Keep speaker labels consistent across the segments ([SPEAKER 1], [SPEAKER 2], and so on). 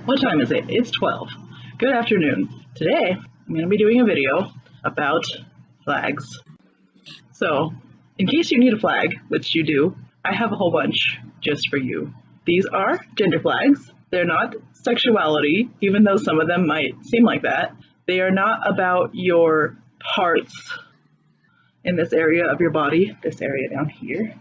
[SPEAKER 1] What time is it? It's 12. Good afternoon. Today, I'm going to be doing a video about flags. So, in case you need a flag, which you do, I have a whole bunch just for you. These are gender flags. They're not sexuality, even though some of them might seem like that. They are not about your parts in this area of your body, this area down here.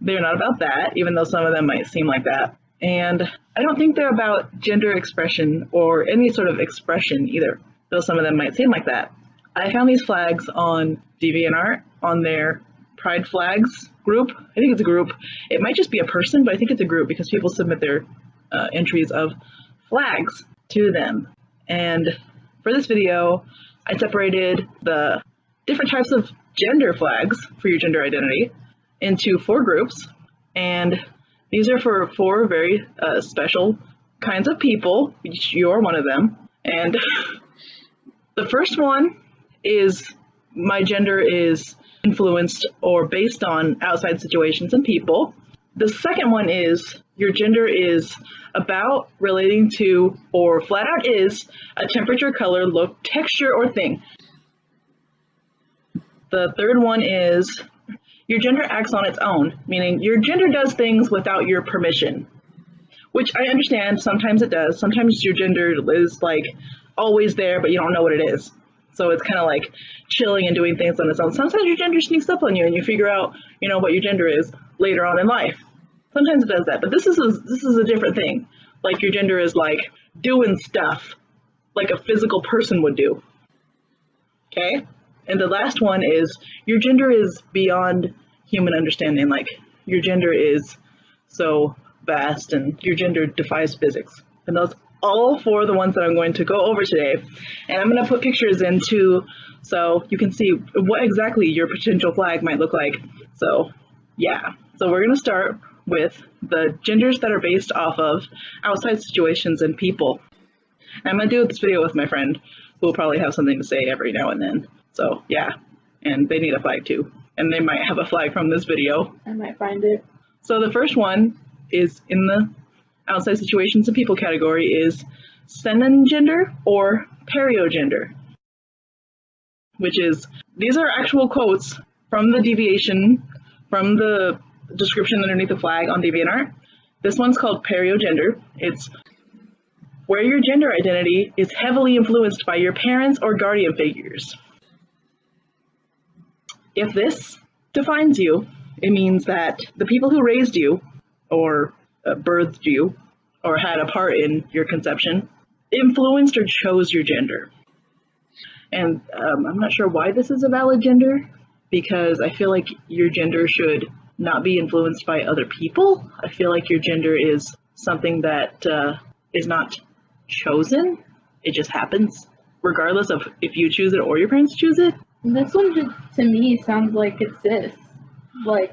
[SPEAKER 1] They're not about that, even though some of them might seem like that. And I don't think they're about gender expression or any sort of expression either, though some of them might seem like that. I found these flags on DeviantArt on their Pride Flags group. I think it's a group. It might just be a person, but I think it's a group because people submit their entries of flags to them. And for this video, I separated the different types of gender flags for your gender identity into 4 groups. And these are for 4 very special kinds of people. You're one of them. And the first one is my gender is influenced or based on outside situations and people. The second one is your gender is about, relating to, or flat out is a temperature, color, look, texture, or thing. The third one is your gender acts on its own, meaning your gender does things without your permission, which I understand. Sometimes it does. Sometimes your gender is like always there, but you don't know what it is. So it's kind of like chilling and doing things on its own. Sometimes your gender sneaks up on you and you figure out, what your gender is later on in life. Sometimes it does that, but this is a different thing. Like your gender is like doing stuff like a physical person would do. Okay? And the last one is your gender is beyond human understanding. Like your gender is so vast and your gender defies physics. And those all 4 the ones that I'm going to go over today. And I'm going to put pictures in too so you can see what exactly your potential flag might look like. So yeah, so we're going to start with the genders that are based off of outside situations and people. And I'm going to do this video with my friend who will probably have something to say every now and then. So yeah, and they need a flag too. And they might have a flag from this video.
[SPEAKER 2] I might find it. So
[SPEAKER 1] the first one is in the outside situations and people category is Gender or Pyro Gender, which is, these are actual quotes from the deviation, from the description underneath the flag on DeviantArt. This one's called Pyro Gender. It's where your gender identity is heavily influenced by your parents or guardian figures. If this defines you, it means that the people who raised you or birthed you or had a part in your conception influenced or chose your gender. And I'm not sure why this is a valid gender, because I feel like your gender should not be influenced by other people. I feel like your gender is something that is not chosen. It just happens, regardless of if you choose it or your parents choose it.
[SPEAKER 2] This one just, to me, sounds like it's this. Like,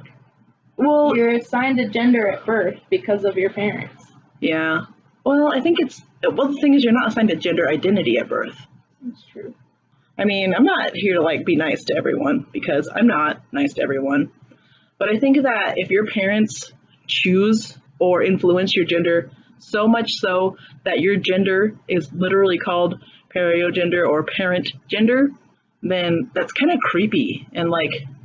[SPEAKER 2] well, you're assigned a gender at birth because of your parents.
[SPEAKER 1] Yeah. Well, I think the thing is you're not assigned a gender identity at birth.
[SPEAKER 2] That's true.
[SPEAKER 1] I mean, I'm not here to be nice to everyone, because I'm not nice to everyone. But I think that if your parents choose or influence your gender so much so that your gender is literally called Pyro Gender or parent gender, then that's kind of creepy. And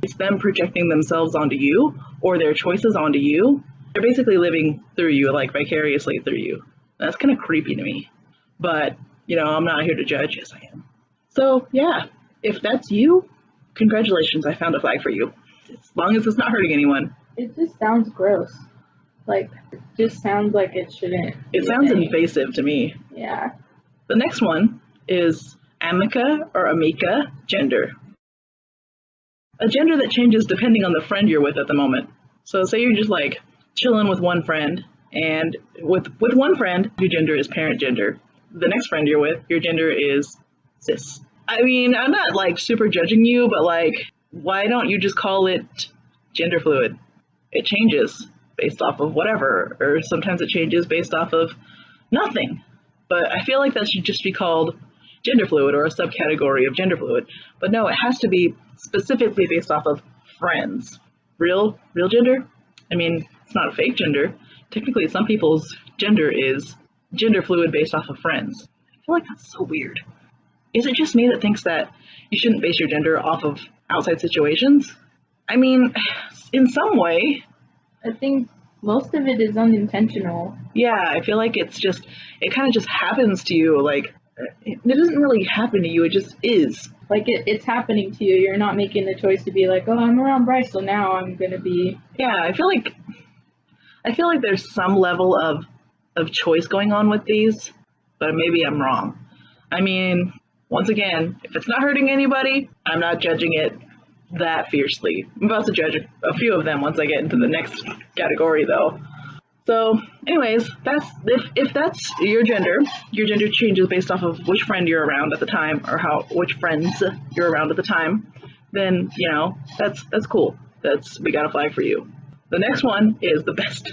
[SPEAKER 1] it's them projecting themselves onto you or their choices onto you. They're basically living through you, vicariously through you. That's kind of creepy to me. But, I'm not here to judge. Yes, I am. So, yeah, if that's you, congratulations, I found a flag for you. As long as it's not hurting anyone.
[SPEAKER 2] It just sounds gross. It just sounds like it shouldn't.
[SPEAKER 1] It sounds invasive to me.
[SPEAKER 2] Yeah.
[SPEAKER 1] The next one is Amika or Amika Gender. A gender that changes depending on the friend you're with at the moment. So say you're just chilling with one friend, and with one friend, your gender is parent gender. The next friend you're with, your gender is cis. I mean, I'm not super judging you, but why don't you just call it genderfluid? It changes based off of whatever, or sometimes it changes based off of nothing. But I feel like that should just be called genderfluid or a subcategory of genderfluid. But no, it has to be specifically based off of friends. Real gender? I mean, it's not a fake gender. Technically, some people's gender is gender fluid based off of friends. I feel like that's so weird. Is it just me that thinks that you shouldn't base your gender off of outside situations? I mean, in some way.
[SPEAKER 2] I think most of it is unintentional.
[SPEAKER 1] Yeah, I feel like it kind of just happens to you. Like, it doesn't really happen to you, it just is.
[SPEAKER 2] Like, it's happening to you. You're not making the choice to be like, oh, I'm around Bryce, so now I'm gonna be...
[SPEAKER 1] Yeah, I feel like there's some level of choice going on with these, but maybe I'm wrong. I mean, once again, if it's not hurting anybody, I'm not judging it that fiercely. I'm about to judge a few of them once I get into the next category, though. So, anyways, if that's your gender changes based off of which friend you're around at the time, or which friends you're around at the time, then, you know, that's cool. We got a flag for you. The next one is the best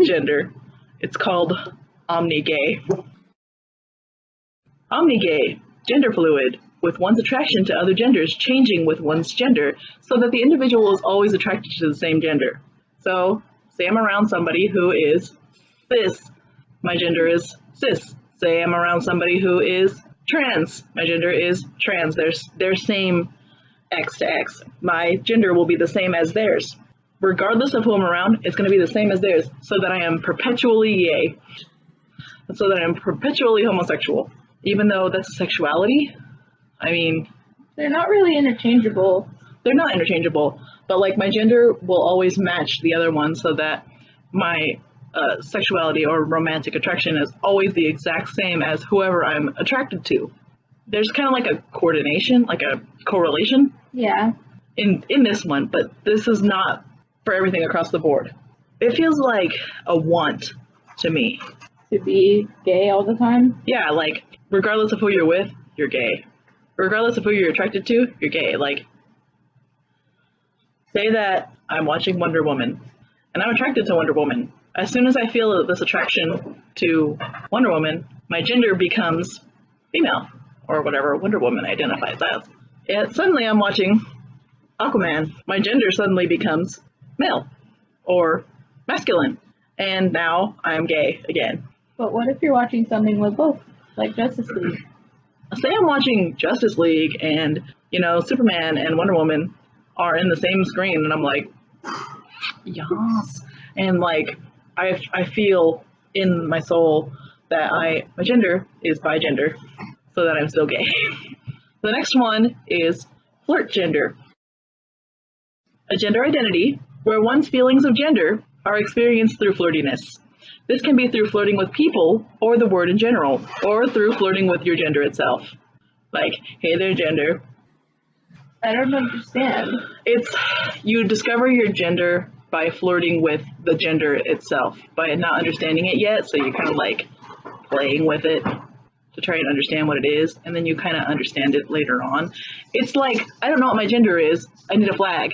[SPEAKER 1] gender. It's called omni-gay. Omni-gay, gender fluid, with one's attraction to other genders changing with one's gender, so that the individual is always attracted to the same gender. So, say I'm around somebody who is cis, my gender is cis. Say I'm around somebody who is trans, my gender is trans. Their same X to X. My gender will be the same as theirs. Regardless of who I'm around, it's going to be the same as theirs, so that I am perpetually gay. So that I'm perpetually homosexual. Even though that's a sexuality, I mean...
[SPEAKER 2] They're not really interchangeable.
[SPEAKER 1] They're not interchangeable, but like my gender will always match the other one, so that my sexuality or romantic attraction is always the exact same as whoever I'm attracted to. There's kind of like a coordination, like a correlation.
[SPEAKER 2] Yeah.
[SPEAKER 1] In this one, but this is not for everything across the board. It feels like a want to me.
[SPEAKER 2] To be gay all the time?
[SPEAKER 1] Yeah, like, regardless of who you're with, you're gay. Regardless of who you're attracted to, you're gay. Like, say that I'm watching Wonder Woman, and I'm attracted to Wonder Woman. As soon as I feel this attraction to Wonder Woman, my gender becomes female, or whatever Wonder Woman identifies as. And suddenly I'm watching Aquaman. My gender suddenly becomes male, or masculine, and now I'm gay again.
[SPEAKER 2] But what if you're watching something with both, like Justice League?
[SPEAKER 1] Say I'm watching Justice League and, you know, Superman and Wonder Woman are in the same screen, and I'm like, yes. And like, I feel in my soul that my gender is bi-gender, so that I'm still gay. The next one is Flirt Gender. A gender identity where one's feelings of gender are experienced through flirtiness. This can be through flirting with people, or the word in general, or through flirting with your gender itself. Like, hey there, gender.
[SPEAKER 2] I don't understand.
[SPEAKER 1] You discover your gender by flirting with the gender itself, by not understanding it yet, so you're kind of like playing with it to try and understand what it is, and then you kind of understand it later on. It's like, I don't know what my gender is, I need a flag.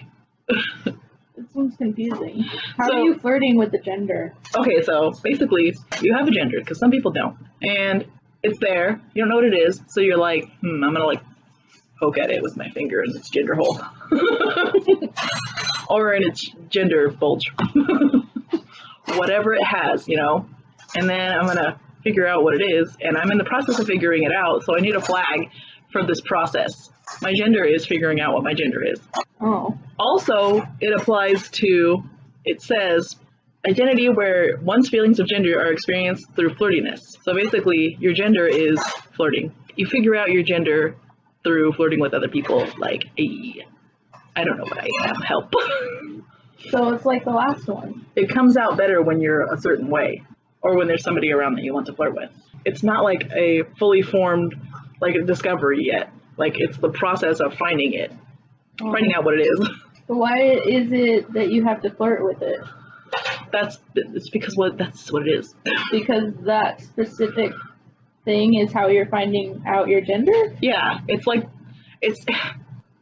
[SPEAKER 2] It seems confusing. How are you flirting with the gender?
[SPEAKER 1] Okay, so basically, you have a gender, because some people don't. And it's there, you don't know what it is, so you're like, I'm gonna like poke at it with my finger in its gender hole. Or in its gender bulge. Whatever it has, you know? And then I'm gonna figure out what it is, and I'm in the process of figuring it out, so I need a flag for this process. My gender is figuring out what my gender is.
[SPEAKER 2] Oh.
[SPEAKER 1] Also, it applies to, it says, identity where one's feelings of gender are experienced through flirtiness. So basically, your gender is flirting. You figure out your gender through flirting with other people, like, hey, I don't know what I am, help.
[SPEAKER 2] So it's like the last one.
[SPEAKER 1] It comes out better when you're a certain way, or when there's somebody around that you want to flirt with. It's not like a fully formed, like, a discovery yet. Like, it's the process of finding it. Finding out what it is.
[SPEAKER 2] But why is it that you have to flirt with it?
[SPEAKER 1] It's because that's what it is.
[SPEAKER 2] Because that specific thing is how you're finding out your gender?
[SPEAKER 1] Yeah, it's like,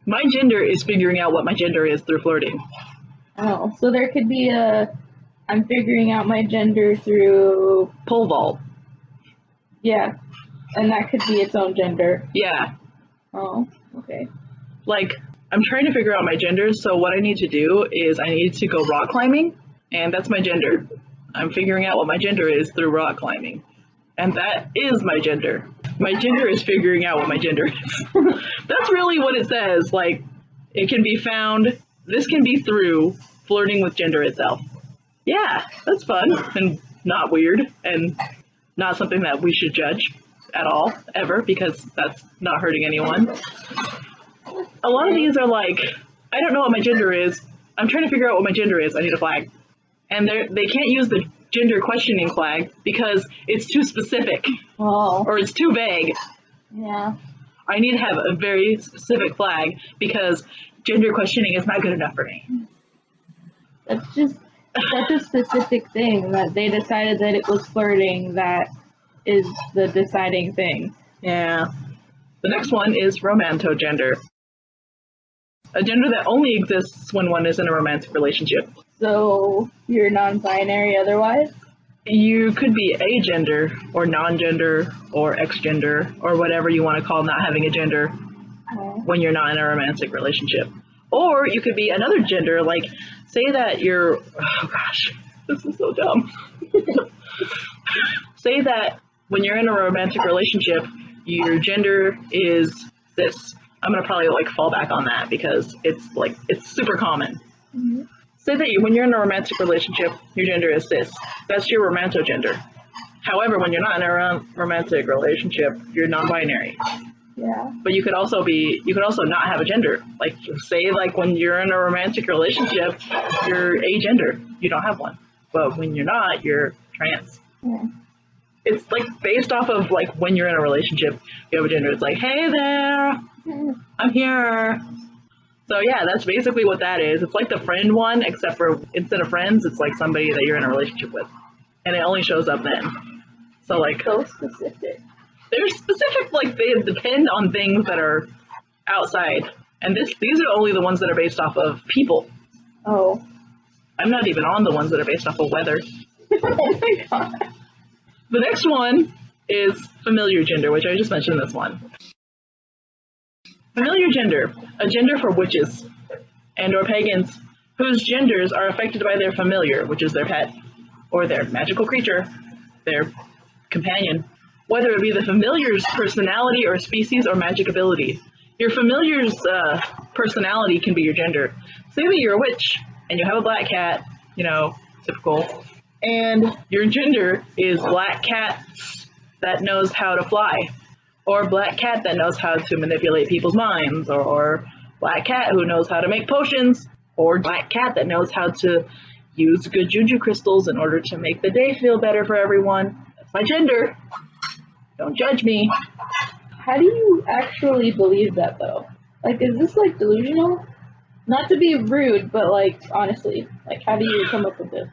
[SPEAKER 1] my gender is figuring out what my gender is through flirting.
[SPEAKER 2] Oh, so there could be I'm figuring out my gender through...
[SPEAKER 1] Pole vault.
[SPEAKER 2] Yeah, and that could be its own gender.
[SPEAKER 1] Yeah.
[SPEAKER 2] Oh, okay.
[SPEAKER 1] Like, I'm trying to figure out my gender, so what I need to do is I need to go rock climbing, and that's my gender. I'm figuring out what my gender is through rock climbing. And that is my gender. My gender is figuring out what my gender is. That's really what it says. Like, it can be found, this can be through flirting with gender itself. Yeah, that's fun and not weird and not something that we should judge at all, ever, because that's not hurting anyone. A lot of these are like, I don't know what my gender is. I'm trying to figure out what my gender is. I need a flag. And they can't use the gender questioning flag because it's too specific.
[SPEAKER 2] Oh.
[SPEAKER 1] Or it's too vague.
[SPEAKER 2] Yeah.
[SPEAKER 1] I need to have a very specific flag because gender questioning is not good enough for me.
[SPEAKER 2] That's just such a specific thing that they decided that it was flirting that is the deciding thing.
[SPEAKER 1] Yeah. The next one is Romanto Gender. A gender that only exists when one is in a romantic relationship.
[SPEAKER 2] So you're non-binary otherwise?
[SPEAKER 1] You could be agender or non-gender or X-gender or whatever you want to call not having a gender when you're not in a romantic relationship. Or you could be another gender, like say that you're, oh gosh, this is so dumb. Say that when you're in a romantic relationship, your gender is cis. I'm gonna probably like fall back on that because it's super common. Mm-hmm. Say that when you're in a romantic relationship, your gender is cis. That's your romanto gender. However, when you're not in a romantic relationship, you're non-binary.
[SPEAKER 2] Yeah.
[SPEAKER 1] But you could also not have a gender. Like say like when you're in a romantic relationship, you're agender. You don't have one. But when you're not, you're trans.
[SPEAKER 2] Yeah.
[SPEAKER 1] It's like based off of like when you're in a relationship, you have a gender. It's like, hey there, I'm here. So yeah, that's basically what that is. It's like the friend one, except for instead of friends, it's like somebody that you're in a relationship with. And it only shows up then. So like
[SPEAKER 2] so specific.
[SPEAKER 1] They're specific, like they depend on things that are outside. And these are only the ones that are based off of people.
[SPEAKER 2] Oh.
[SPEAKER 1] I'm not even on the ones that are based off of weather.
[SPEAKER 2] Oh my god.
[SPEAKER 1] The next one is familiar gender, which I just mentioned this one. Familiar gender, a gender for witches and or pagans whose genders are affected by their familiar, which is their pet, or their magical creature, their companion, whether it be the familiar's personality or species or magic ability. Your familiar's personality can be your gender. Say that you're a witch and you have a black cat, you know, typical, and your gender is black cat that knows how to fly, or black cat that knows how to manipulate people's minds, or black cat who knows how to make potions, or black cat that knows how to use good juju crystals in order to make the day feel better for everyone. That's my gender. Don't judge me.
[SPEAKER 2] How do you actually believe that though? Like, is this like delusional? Not to be rude, but like honestly, like how do you come up with this?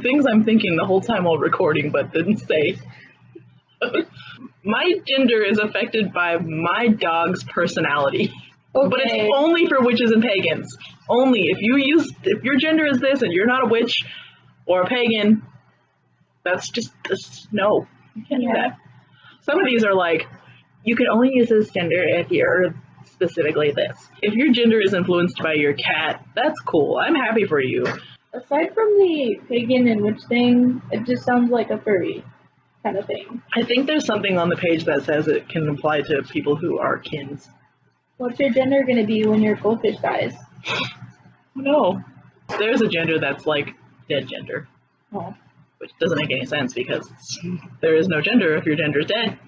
[SPEAKER 1] Things I'm thinking the whole time while recording but didn't say. My gender is affected by my dog's personality. Okay. But it's only for witches and pagans. Only if your gender is this and you're not a witch or a pagan, that's just no. You can't do that. Some of these are like, you can only use this gender if you're specifically this. If your gender is influenced by your cat, that's cool. I'm happy for you.
[SPEAKER 2] Aside from the pagan and witch thing, it just sounds like a furry kind of thing.
[SPEAKER 1] I think there's something on the page that says it can apply to people who are kins.
[SPEAKER 2] What's your gender going to be when your goldfish dies?
[SPEAKER 1] No. There's a gender that's like dead gender.
[SPEAKER 2] Oh.
[SPEAKER 1] Which doesn't make any sense because there is no gender if your gender is dead.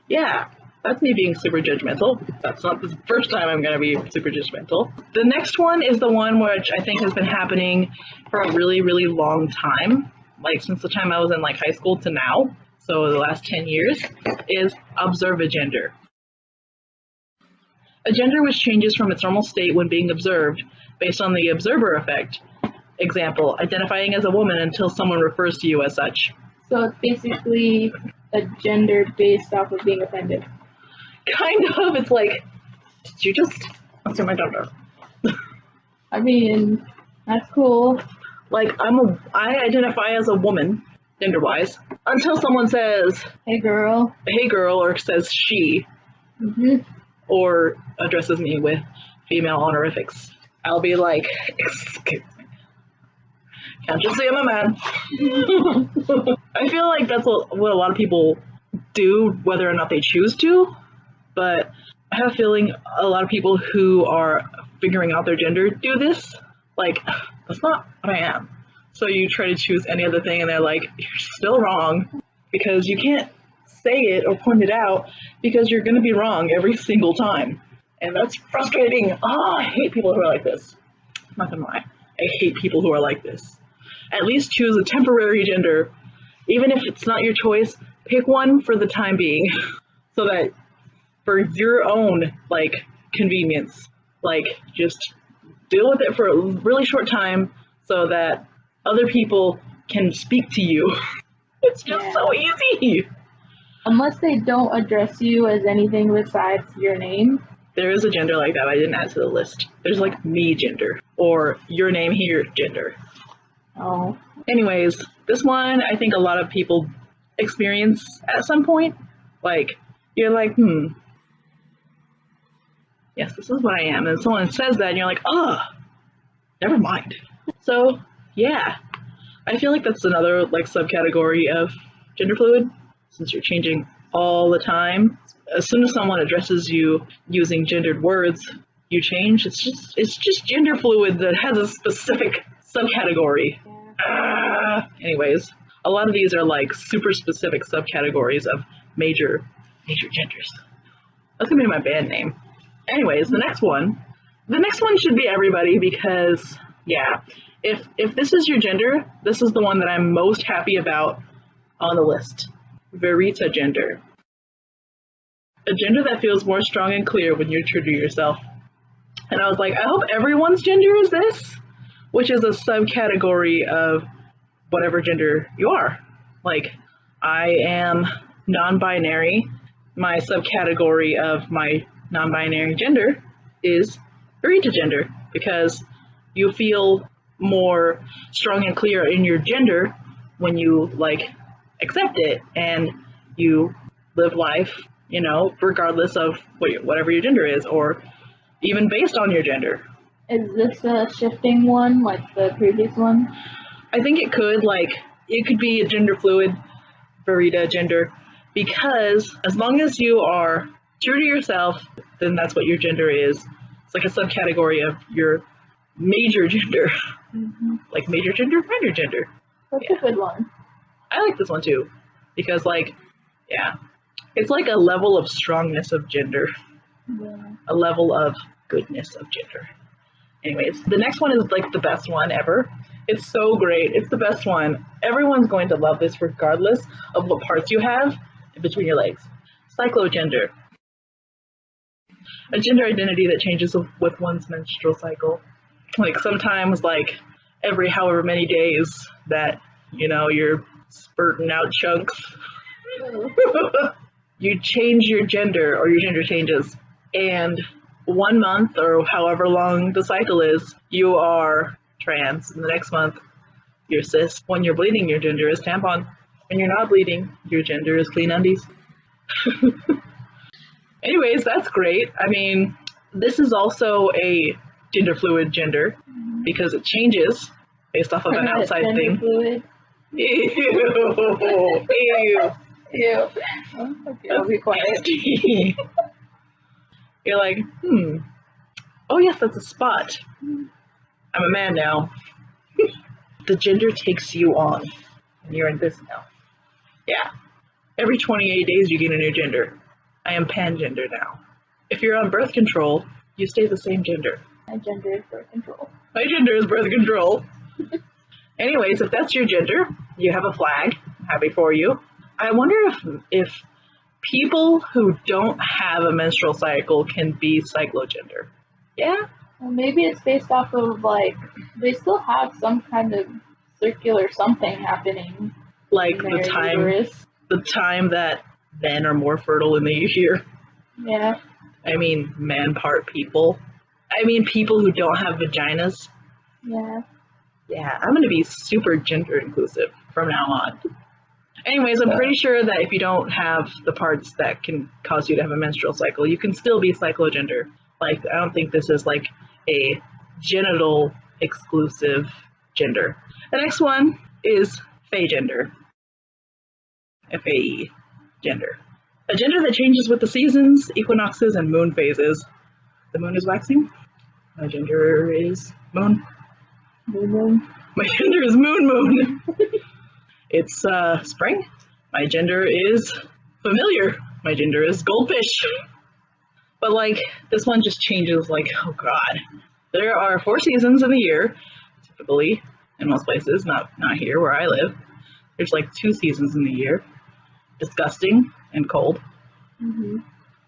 [SPEAKER 1] Yeah, that's me being super judgmental. That's not the first time I'm going to be super judgmental. The next one is the one which I think has been happening for a really, really long time. Like since the time I was in like high school to now. So the last 10 years is observagender. A gender which changes from its normal state when being observed based on the observer effect. Example, identifying as a woman until someone refers to you as such.
[SPEAKER 2] So it's basically a gender based off of being offended.
[SPEAKER 1] Kind of. It's like, did you just answer my gender?
[SPEAKER 2] I mean, that's cool.
[SPEAKER 1] Like, I identify as a woman, gender-wise, until someone says,
[SPEAKER 2] hey girl,
[SPEAKER 1] or says she, or addresses me with female honorifics. I'll be like, excuse me. Can't just say I'm a man. I feel like that's what a lot of people do, whether or not they choose to, but I have a feeling a lot of people who are figuring out their gender do this. Like, that's not what I am. So you try to choose any other thing and they're like, you're still wrong, because you can't say it or point it out because you're going to be wrong every single time. And that's frustrating. I hate people who are like this. I'm not going to lie. I hate people who are like this. At least choose a temporary gender. Even if it's not your choice, pick one for the time being so that for your own, like, convenience, like, just deal with it for a really short time so that other people can speak to you. It's just so easy.
[SPEAKER 2] Unless they don't address you as anything besides your name.
[SPEAKER 1] There is a gender like that I didn't add to the list. There's like me gender or your name here gender.
[SPEAKER 2] Oh.
[SPEAKER 1] Anyways, this one I think a lot of people experience at some point. Like, you're like, yes, this is what I am. And someone says that and you're like, never mind. So, yeah. I feel like that's another like subcategory of gender fluid, since you're changing all the time. As soon as someone addresses you using gendered words, you change. It's just gender fluid that has a specific subcategory. Anyways, a lot of these are like super specific subcategories of major genders. That's gonna be my band name. Anyways, the next one should be everybody, because yeah, if this is your gender, this is the one that I'm most happy about on the list. Vera Gender. A gender that feels more strong and clear when you're true to yourself. And I was like, I hope everyone's gender is this, which is a subcategory of whatever gender you are. Like, I am non-binary. My subcategory of my non-binary gender is Vera Gender, because you feel more strong and clear in your gender when you like accept it and you live life, you know, regardless of whatever your gender is, or even based on your gender.
[SPEAKER 2] Is this a shifting one like the previous one?
[SPEAKER 1] I think it could be a gender fluid Vera Gender, because as long as you are true to yourself, then that's what your gender is. It's like a subcategory of your major gender.
[SPEAKER 2] Mm-hmm.
[SPEAKER 1] Like major gender, minor gender.
[SPEAKER 2] That's a good one.
[SPEAKER 1] I like this one too, because it's like a level of strongness of gender, a level of goodness of gender. Anyways, the next one is like the best one ever. It's so great. It's the best one. Everyone's going to love this regardless of what parts you have in between your legs. Ciclo Gender. A gender identity that changes with one's menstrual cycle. Like sometimes like every however many days that, you know, you're spurting out chunks. You change your gender, or your gender changes, and 1 month or however long the cycle is, you are trans. And the next month, you're cis. When you're bleeding, your gender is tampon. When you're not bleeding, your gender is clean undies. Anyways, that's great. I mean, this is also a gender fluid gender because it changes based off of an outside thing.
[SPEAKER 2] Fluid.
[SPEAKER 1] Ew. Ew.
[SPEAKER 2] Ew. Okay, I'll be quiet.
[SPEAKER 1] You're like, oh yes, that's a spot. I'm a man now. The gender takes you on, and you're in this now. Yeah. Every 28 days you gain a new gender. I am pan-gender now. If you're on birth control, you stay the same gender.
[SPEAKER 2] My gender is birth control.
[SPEAKER 1] My gender is birth control. Anyways, if that's your gender, you have a flag. Happy for you. I wonder if people who don't have a menstrual cycle can be Ciclo Gender. Yeah?
[SPEAKER 2] Well, maybe it's based off of, like, they still have some kind of circular something happening.
[SPEAKER 1] Like the time that men are more fertile in the year.
[SPEAKER 2] Yeah.
[SPEAKER 1] I mean, man part people. I mean, people who don't have vaginas.
[SPEAKER 2] Yeah.
[SPEAKER 1] Yeah, I'm going to be super gender inclusive from now on. Anyways, I'm pretty sure that if you don't have the parts that can cause you to have a menstrual cycle, you can still be Ciclo Gender. Like, I don't think this is like a genital exclusive Gender. The next one is Fae Gender. Fae Gender. A gender that changes with the seasons, equinoxes, and moon phases. The moon is waxing. My gender is moon.
[SPEAKER 2] Moon.
[SPEAKER 1] My gender is moon. It's spring. My gender is familiar. My gender is goldfish. But like, this one just changes like, oh god. There are 4 seasons in the year, typically, in most places, not here where I live. There's like 2 seasons in the year. Disgusting and cold.
[SPEAKER 2] Mm-hmm.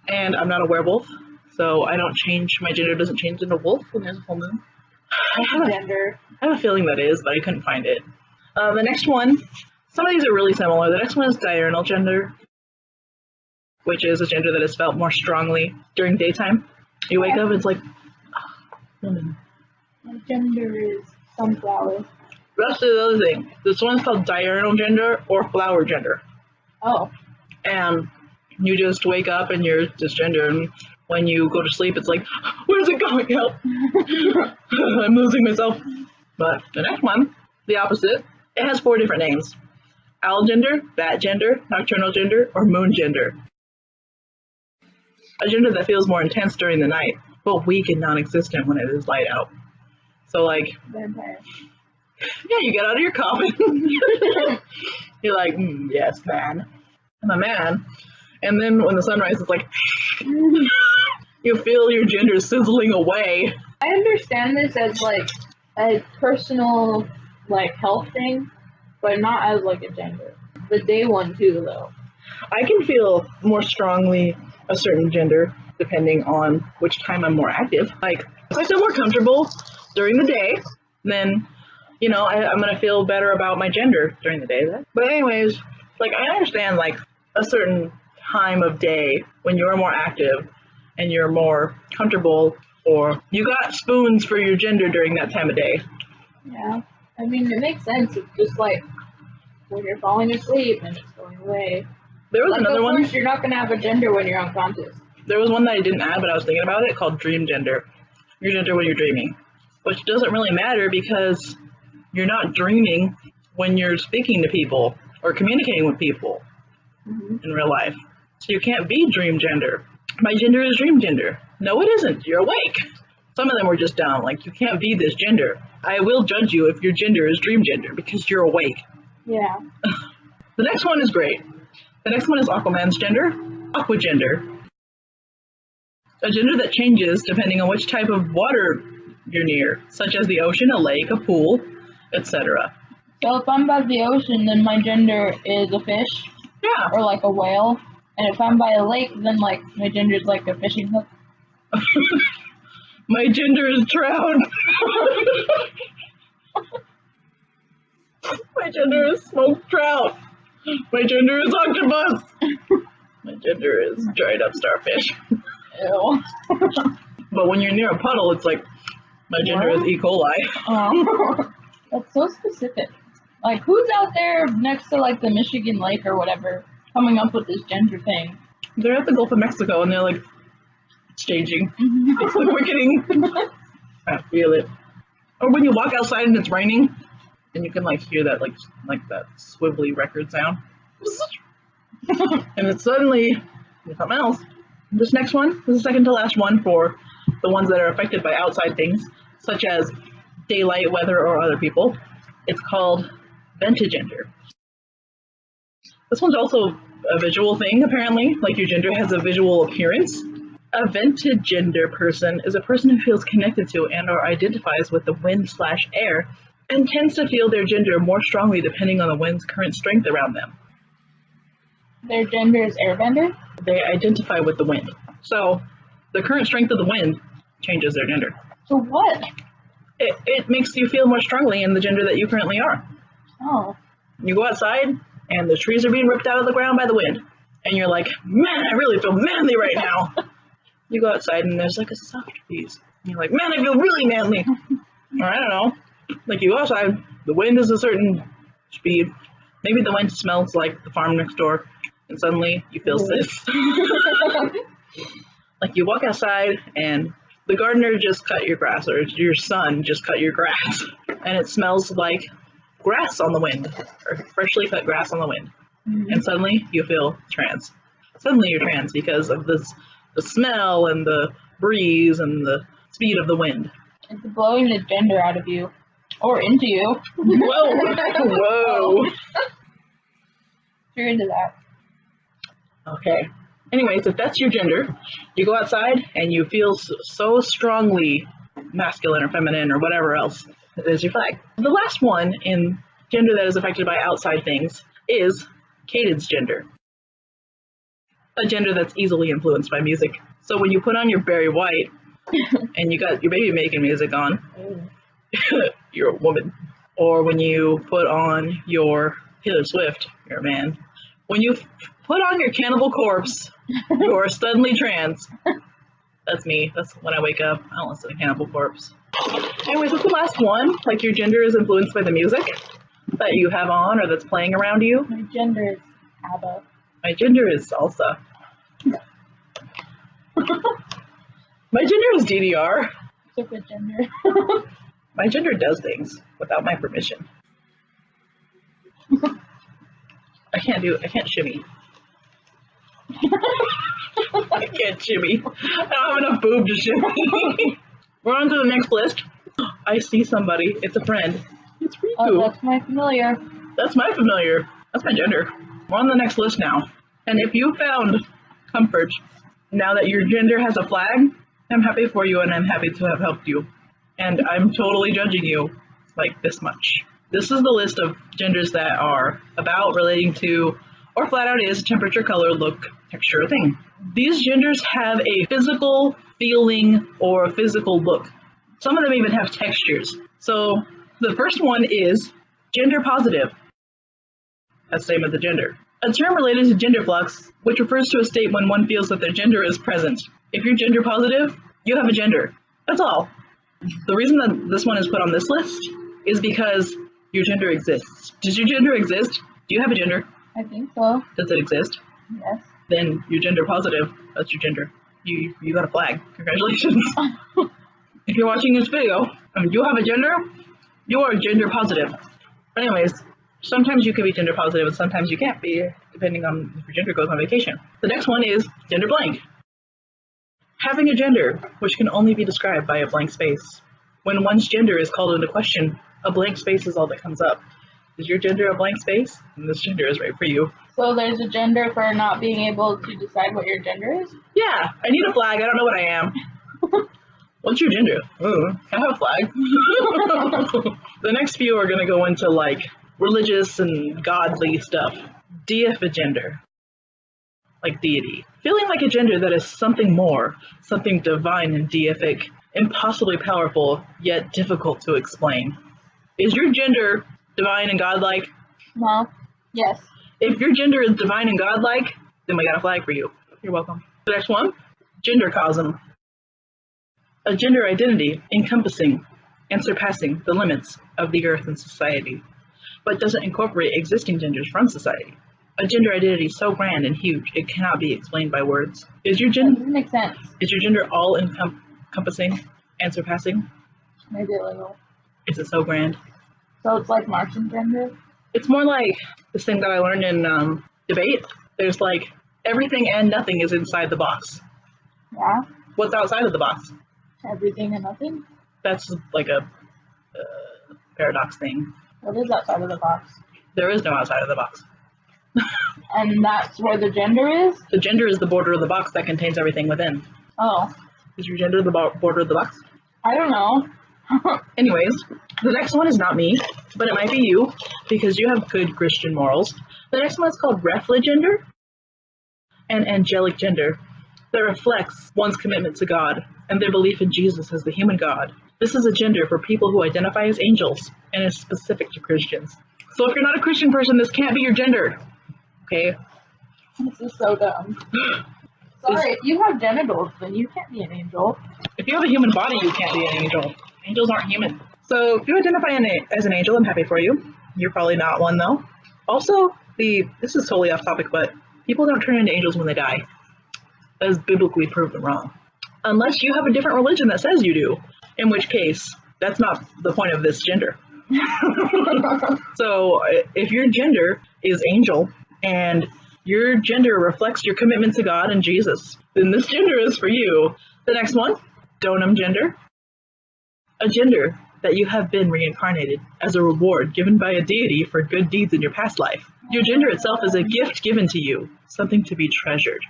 [SPEAKER 1] And I'm not a werewolf, so I don't change, my gender doesn't change into wolf when there's a full moon. I have a feeling that is, but I couldn't find it. The next one, some of these are really similar. The next one is Diurnal Gender, which is a gender that is felt more strongly during daytime. You wake up, it's like, woman.
[SPEAKER 2] My gender is sunflower.
[SPEAKER 1] That's the other thing. This one's called Diurnal Gender or Flower Gender.
[SPEAKER 2] Oh.
[SPEAKER 1] And you just wake up and you're this gender, and when you go to sleep, it's like, where's it going? Help! I'm losing myself. But the next one, the opposite, it has 4 different names. Owl Gender, Bat Gender, Nocturnal Gender, or Moon Gender. A gender that feels more intense during the night, but weak and non-existent when it is light out. So like,
[SPEAKER 2] Vampire.
[SPEAKER 1] Yeah, you get out of your coffin. You're like, yes, man. I'm a man. And then when the sun rises, it's like, you feel your gender sizzling away.
[SPEAKER 2] I understand this as like a personal like health thing, but not as like a gender. The day one too, though.
[SPEAKER 1] I can feel more strongly a certain gender depending on which time I'm more active. Like, if I feel more comfortable during the day, then, you know, I'm going to feel better about my gender during the day. But anyways, like, I understand, like, a certain time of day when you're more active and you're more comfortable, or you got spoons for your gender during that time of day.
[SPEAKER 2] Yeah. I mean, it makes sense. It's just like when you're falling asleep and it's going away.
[SPEAKER 1] There was
[SPEAKER 2] like,
[SPEAKER 1] another one.
[SPEAKER 2] Of course, you're not going to have a gender when you're unconscious.
[SPEAKER 1] There was one that I didn't add, but I was thinking about it, called Dream Gender. Your gender when you're dreaming. Which doesn't really matter because you're not dreaming when you're speaking to people or communicating with people in real life. So you can't be Dream Gender. My gender is Dream Gender. No, it isn't. You're awake. Some of them were just down. Like, you can't be this gender. I will judge you if your gender is Dream Gender because you're awake.
[SPEAKER 2] Yeah.
[SPEAKER 1] The next one is great. The next one is Aquaman's gender, Acqua Gender. A gender that changes depending on which type of water you're near, such as the ocean, a lake, a pool, etc.
[SPEAKER 2] So if I'm by the ocean, then my gender is a fish?
[SPEAKER 1] Yeah.
[SPEAKER 2] Or like a whale? And if I'm by a lake, then like my gender is like a fishing hook?
[SPEAKER 1] My gender is trout. My gender is smoked trout. My gender is octopus. My gender is dried up starfish.
[SPEAKER 2] Ew.
[SPEAKER 1] But when you're near a puddle, it's like, my gender is E. coli.
[SPEAKER 2] Oh. That's so specific. Like, who's out there next to like the Michigan Lake or whatever coming up with this gender thing?
[SPEAKER 1] They're at the Gulf of Mexico and they're like, it's changing. It's the quickening. I feel it. Or when you walk outside and it's raining, and you can like hear that like that swivelly record sound. And it's suddenly something else. This next one is the second to last one for the ones that are affected by outside things, such as daylight, weather, or other people. It's called Venta Gender. This one's also a visual thing, apparently. Like, your gender has a visual appearance. A Venta Gender person is a person who feels connected to and or identifies with the wind/air and tends to feel their gender more strongly depending on the wind's current strength around them.
[SPEAKER 2] Their gender is airbender?
[SPEAKER 1] They identify with the wind. So the current strength of the wind changes their gender.
[SPEAKER 2] So what?
[SPEAKER 1] It makes you feel more strongly in the gender that you currently are.
[SPEAKER 2] Oh.
[SPEAKER 1] You go outside and the trees are being ripped out of the ground by the wind. And you're like, man, I really feel manly right now. You go outside and there's like a soft breeze. And you're like, man, I feel really manly. Or I don't know. Like, you go outside, the wind is a certain speed. Maybe the wind smells like the farm next door. And suddenly you feel this. Like, you walk outside and the gardener just cut your grass, or your son just cut your grass. and it smells like grass on the wind, or freshly cut grass on the wind. And suddenly you feel trans. Suddenly you're trans because of the smell and the breeze and the speed of the wind.
[SPEAKER 2] It's blowing the gender out of you. Or into you.
[SPEAKER 1] Whoa! Whoa!
[SPEAKER 2] You're into that.
[SPEAKER 1] Okay. Anyways, if that's your gender, you go outside and you feel so strongly masculine or feminine or whatever else. There's your flag. The last one in gender that is affected by outside things is Cadence Gender. A gender that's easily influenced by music. So when you put on your Barry White and you got your baby making music on, you're a woman. Or when you put on your Taylor Swift, you're a man. When you put on your Cannibal Corpse, you're suddenly trans. That's me. That's when I wake up. I don't listen to Cannibal Corpse. Anyways, that's the last one. Like, your gender is influenced by the music that you have on or that's playing around you.
[SPEAKER 2] My gender is ABBA.
[SPEAKER 1] My gender is salsa. My gender is DDR.
[SPEAKER 2] It's a good gender.
[SPEAKER 1] My gender does things without my permission. I can't shimmy. I can't shimmy. I don't have enough boob to shimmy. We're on to the next list. I see somebody. It's a friend. It's Riku.
[SPEAKER 2] Oh, that's my familiar.
[SPEAKER 1] That's my familiar. That's my gender. We're on the next list now. And if you found comfort now that your gender has a flag, I'm happy for you and I'm happy to have helped you. And I'm totally judging you like this much. This is the list of genders that are about, relating to, or flat out is temperature, color, look, texture, thing. These genders have a physical feeling or a physical look. Some of them even have textures. So the first one is gender positive. That's the name of the gender. A term related to gender flux, which refers to a state when one feels that their gender is present. If you're gender positive, you have a gender. That's all. The reason that this one is put on this list is because your gender exists. Does your gender exist? Do you have a gender?
[SPEAKER 2] I think so.
[SPEAKER 1] Does it exist?
[SPEAKER 2] Yes.
[SPEAKER 1] Then you're gender positive. That's your gender. You got a flag. Congratulations. If you're watching this video and you have a gender, you are gender positive. Anyways, sometimes you can be gender positive and sometimes you can't be, depending on if your gender goes on vacation. The next one is gender blank. Having a gender, which can only be described by a blank space. When one's gender is called into question, a blank space is all that comes up. Is your gender a blank space? And this gender is right for you.
[SPEAKER 2] So there's a gender for not being able to decide what your gender is?
[SPEAKER 1] Yeah, I need a flag. I don't know what I am. What's your gender? I have a flag. The next few are going to go into like religious and godly stuff. Gender. Like deity. Feeling like a gender that is something more, something divine and deific, impossibly powerful, yet difficult to explain. Is your gender divine and godlike?
[SPEAKER 2] No. Yes.
[SPEAKER 1] If your gender is divine and godlike, then we got a flag for you. You're welcome. The next one, gender cosm. A gender identity encompassing and surpassing the limits of the earth and society, but doesn't incorporate existing genders from society. A gender identity so grand and huge, it cannot be explained by words. Is your
[SPEAKER 2] That doesn't make sense.
[SPEAKER 1] Is your gender all encompassing and surpassing?
[SPEAKER 2] Maybe a little.
[SPEAKER 1] Is it so grand?
[SPEAKER 2] So it's like Martian gender?
[SPEAKER 1] It's more like this thing that I learned in debate. There's like everything and nothing is inside the box.
[SPEAKER 2] Yeah.
[SPEAKER 1] What's outside of the box?
[SPEAKER 2] Everything and nothing?
[SPEAKER 1] That's like a paradox thing.
[SPEAKER 2] What is outside of the box?
[SPEAKER 1] There is no outside of the box.
[SPEAKER 2] And that's where the gender is?
[SPEAKER 1] The gender is the border of the box that contains everything within.
[SPEAKER 2] Oh.
[SPEAKER 1] Is your gender the border of the box?
[SPEAKER 2] I don't know.
[SPEAKER 1] Anyways, the next one is not me, but it might be you, because you have good Christian morals. The next one is called Gender and Angelic Gender, that reflects one's commitment to God and their belief in Jesus as the human God. This is a gender for people who identify as angels and is specific to Christians. So if you're not a Christian person, this can't be your gender. Okay?
[SPEAKER 2] This is so dumb. Sorry, if you have genitals, then you can't be an angel.
[SPEAKER 1] If you have a human body, you can't be an angel. Angels aren't human. So if you identify as an angel, I'm happy for you. You're probably not one, though. Also, this is totally off topic, but people don't turn into angels when they die. That is biblically proven wrong. Unless you have a different religion that says you do, in which case, that's not the point of this gender. So if your gender is angel and your gender reflects your commitment to God and Jesus, then this gender is for you. The next one, Donum Gender. A gender that you have been reincarnated as a reward given by a deity for good deeds in your past life. Your gender itself is a gift given to you, something to be treasured.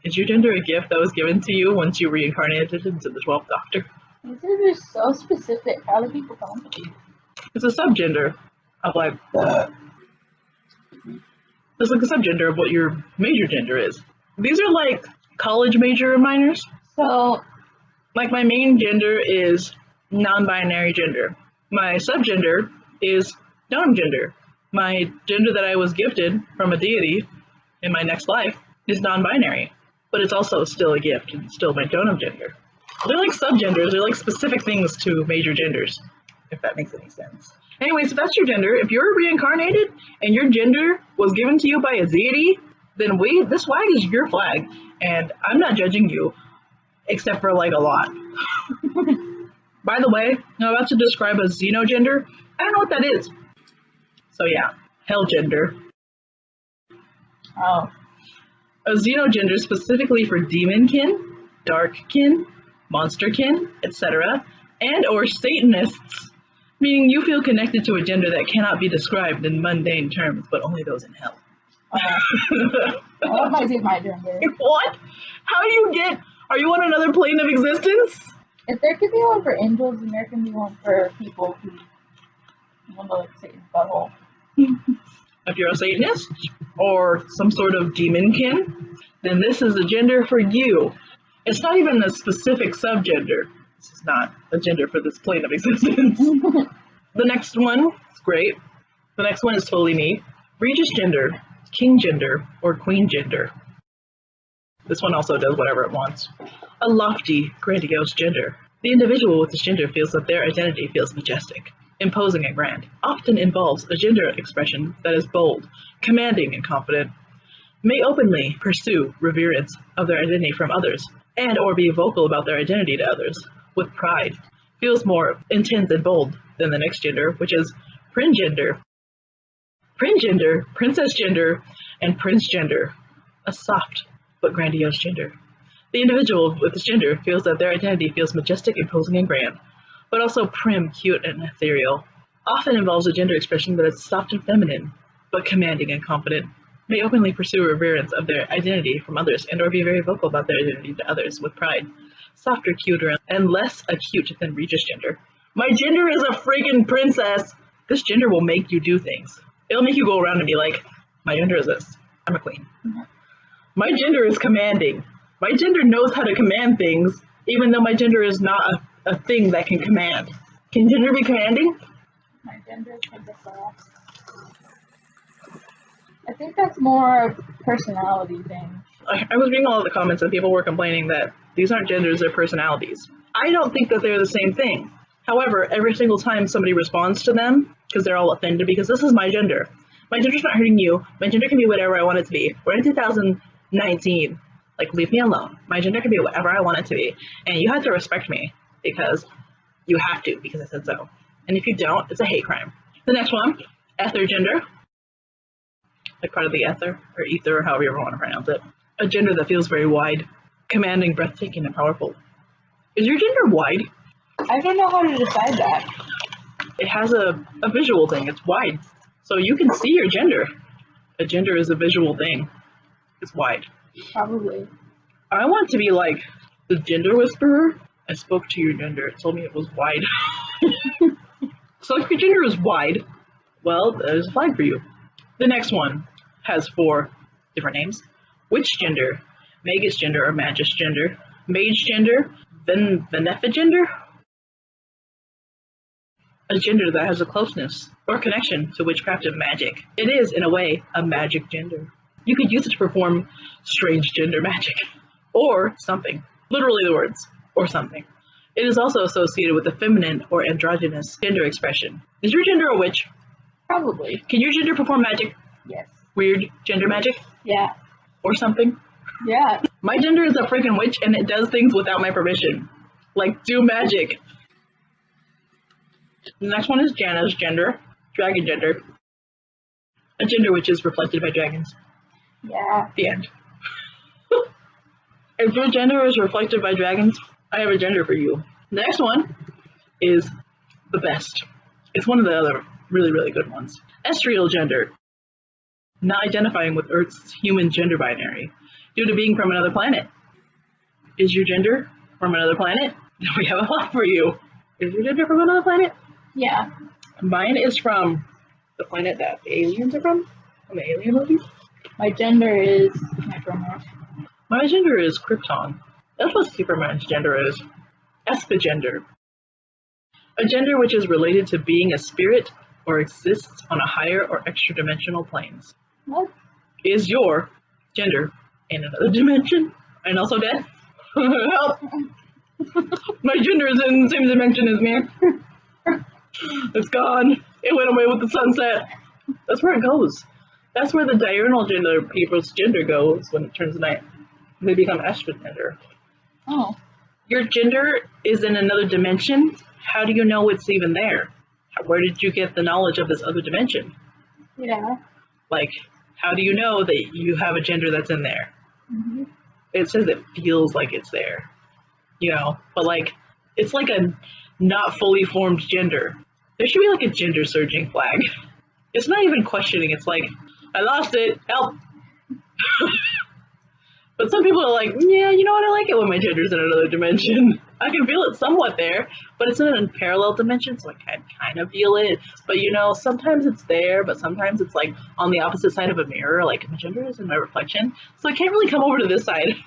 [SPEAKER 1] Is your gender a gift that was given to you once you reincarnated into the 12th Doctor?
[SPEAKER 2] These are just so specific. How do people come up with these?
[SPEAKER 1] It's a subgender of like, it's like a subgender of what your major gender is. These are like college major and minors.
[SPEAKER 2] So,
[SPEAKER 1] Like my main gender is non-binary gender. My subgender is donum gender. My gender that I was gifted from a deity in my next life is non-binary, but it's also still a gift and still my donum gender. They're like subgenders, they're like specific things to major genders, if that makes any sense. Anyway, so that's your gender. If you're reincarnated and your gender was given to you by a deity, then this flag is your flag, and I'm not judging you, except for like a lot. By the way, I'm about to describe a xenogender. I don't know what that is. So yeah, hell gender.
[SPEAKER 2] oh,
[SPEAKER 1] A xenogender specifically for demonkin, darkkin, monsterkin, etc., and or Satanists, meaning you feel connected to a gender that cannot be described in mundane terms, but only those in hell.
[SPEAKER 2] that might be my gender.
[SPEAKER 1] What? How do you get? Are you on another plane of existence?
[SPEAKER 2] If there could be one for angels, then there can be one for people who want to like Satan's butthole.
[SPEAKER 1] If you're a Satanist or some sort of demonkin, then this is a gender for you. It's not even a specific subgender. This is not a gender for this plane of existence. The next one is great. The next one is totally me. Regus Gender, King Gender, or Queen Gender. This one also does whatever it wants. A lofty, grandiose gender. The individual with this gender feels that their identity feels majestic, imposing and grand. Often involves a gender expression that is bold, commanding and confident. May openly pursue reverence of their identity from others, and or be vocal about their identity to others, with pride. Feels more intense and bold than the next gender, which is Prynne Gender. Prynne Gender, Princess Gender, and Prince Gender. A soft but grandiose gender. The individual with this gender feels that their identity feels majestic, imposing, and grand, but also prim, cute, and ethereal. Often involves a gender expression that is soft and feminine, but commanding and confident. May openly pursue reverence of their identity from others and or be very vocal about their identity to others with pride. Softer, cuter, and less acute than Regus Gender. My gender is a friggin' princess! This gender will make you do things. It'll make you go around and be like, my gender is this. I'm a queen. My gender is commanding. My gender knows how to command things, even though my gender is not a thing that can command. Can gender be commanding?
[SPEAKER 2] My gender is Princess Vera. I think that's more a personality thing.
[SPEAKER 1] I was reading all of the comments and people were complaining that these aren't genders, they're personalities. I don't think that they're the same thing. However, every single time somebody responds to them, because they're all offended, because this is my gender. My gender's not hurting you. My gender can be whatever I want it to be. We're in 2019. Like, leave me alone. My gender can be whatever I want it to be. And you have to respect me, because you have to, because I said so. And if you don't, it's a hate crime. The next one, ether gender. Like part of the ether, or ether, or however you ever want to pronounce it. A gender that feels very wide, commanding, breathtaking, and powerful. Is your gender wide?
[SPEAKER 2] I don't know how to decide that.
[SPEAKER 1] It has a visual thing. It's wide. So you can see your gender. A gender is a visual thing. It's wide.
[SPEAKER 2] Probably.
[SPEAKER 1] I want to be like the gender whisperer. I spoke to your gender. It told me it was wide. So if your gender is wide, well, there's a flag for you. The next one has 4 different names. Witch Gender, Magus Gender or Magus Gender, Mage Gender, Venefa Gender. A gender that has a closeness or connection to witchcraft and magic. It is, in a way, a magic gender. You could use it to perform strange gender magic, or something. Literally the words, or something. It is also associated with the feminine or androgynous gender expression. Is your gender a witch?
[SPEAKER 2] Probably.
[SPEAKER 1] Can your gender perform magic?
[SPEAKER 2] Yes.
[SPEAKER 1] Weird gender magic?
[SPEAKER 2] Yeah.
[SPEAKER 1] Or something?
[SPEAKER 2] Yeah.
[SPEAKER 1] My gender is a freaking witch and it does things without my permission. Like, do magic. The next one is Janus Gender, Dragon Gender. A gender which is reflected by dragons.
[SPEAKER 2] Yeah.
[SPEAKER 1] The end. If your gender is reflected by dragons, I have a gender for you. The next one is the best. It's one of the other really, really good ones. Estriol Gender. Not identifying with Earth's human gender binary due to being from another planet. Is your gender from another planet? Then we have a lot for you. Is your gender from another planet?
[SPEAKER 2] Yeah.
[SPEAKER 1] Mine is from the planet that the aliens are from the alien movies.
[SPEAKER 2] My gender is necromorph.
[SPEAKER 1] My gender is Krypton. That's what Superman's gender is. Espa Gender. A gender which is related to being a spirit or exists on a higher or extra dimensional planes.
[SPEAKER 2] What?
[SPEAKER 1] Is your gender in another dimension and also dead? Help! My gender is in the same dimension as me. It's gone. It went away with the sunset. That's where it goes. That's where the diurnal gender people's gender goes when it turns night. They become Espa Gender.
[SPEAKER 2] Oh.
[SPEAKER 1] Your gender is in another dimension. How do you know it's even there? Where did you get the knowledge of this other dimension?
[SPEAKER 2] Yeah.
[SPEAKER 1] Like, how do you know that you have a gender that's in there?
[SPEAKER 2] Mm-hmm.
[SPEAKER 1] It says it feels like it's there, you know, but like, it's like a not fully formed gender. There should be like a gender surging flag. It's not even questioning, it's like, I lost it, help! But some people are like, yeah, you know what, I like it when my gender's in another dimension. I can feel it somewhat there, but it's in a parallel dimension, so I can kind of feel it. But you know, sometimes it's there, but sometimes it's like on the opposite side of a mirror, like my gender is in my reflection, so I can't really come over to this side. People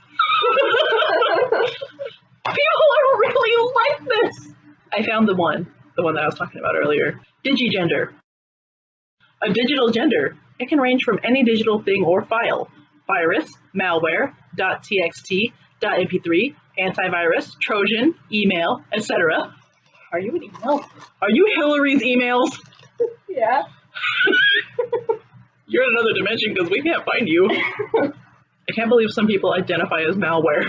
[SPEAKER 1] are really like this! I found the one that I was talking about earlier. Digigender. A digital gender. It can range from any digital thing or file. Virus, malware, .txt, .mp3, antivirus, Trojan, email, etc. Are you an email? Are you Hillary's emails?
[SPEAKER 2] Yeah.
[SPEAKER 1] You're in another dimension because we can't find you. I can't believe some people identify as malware.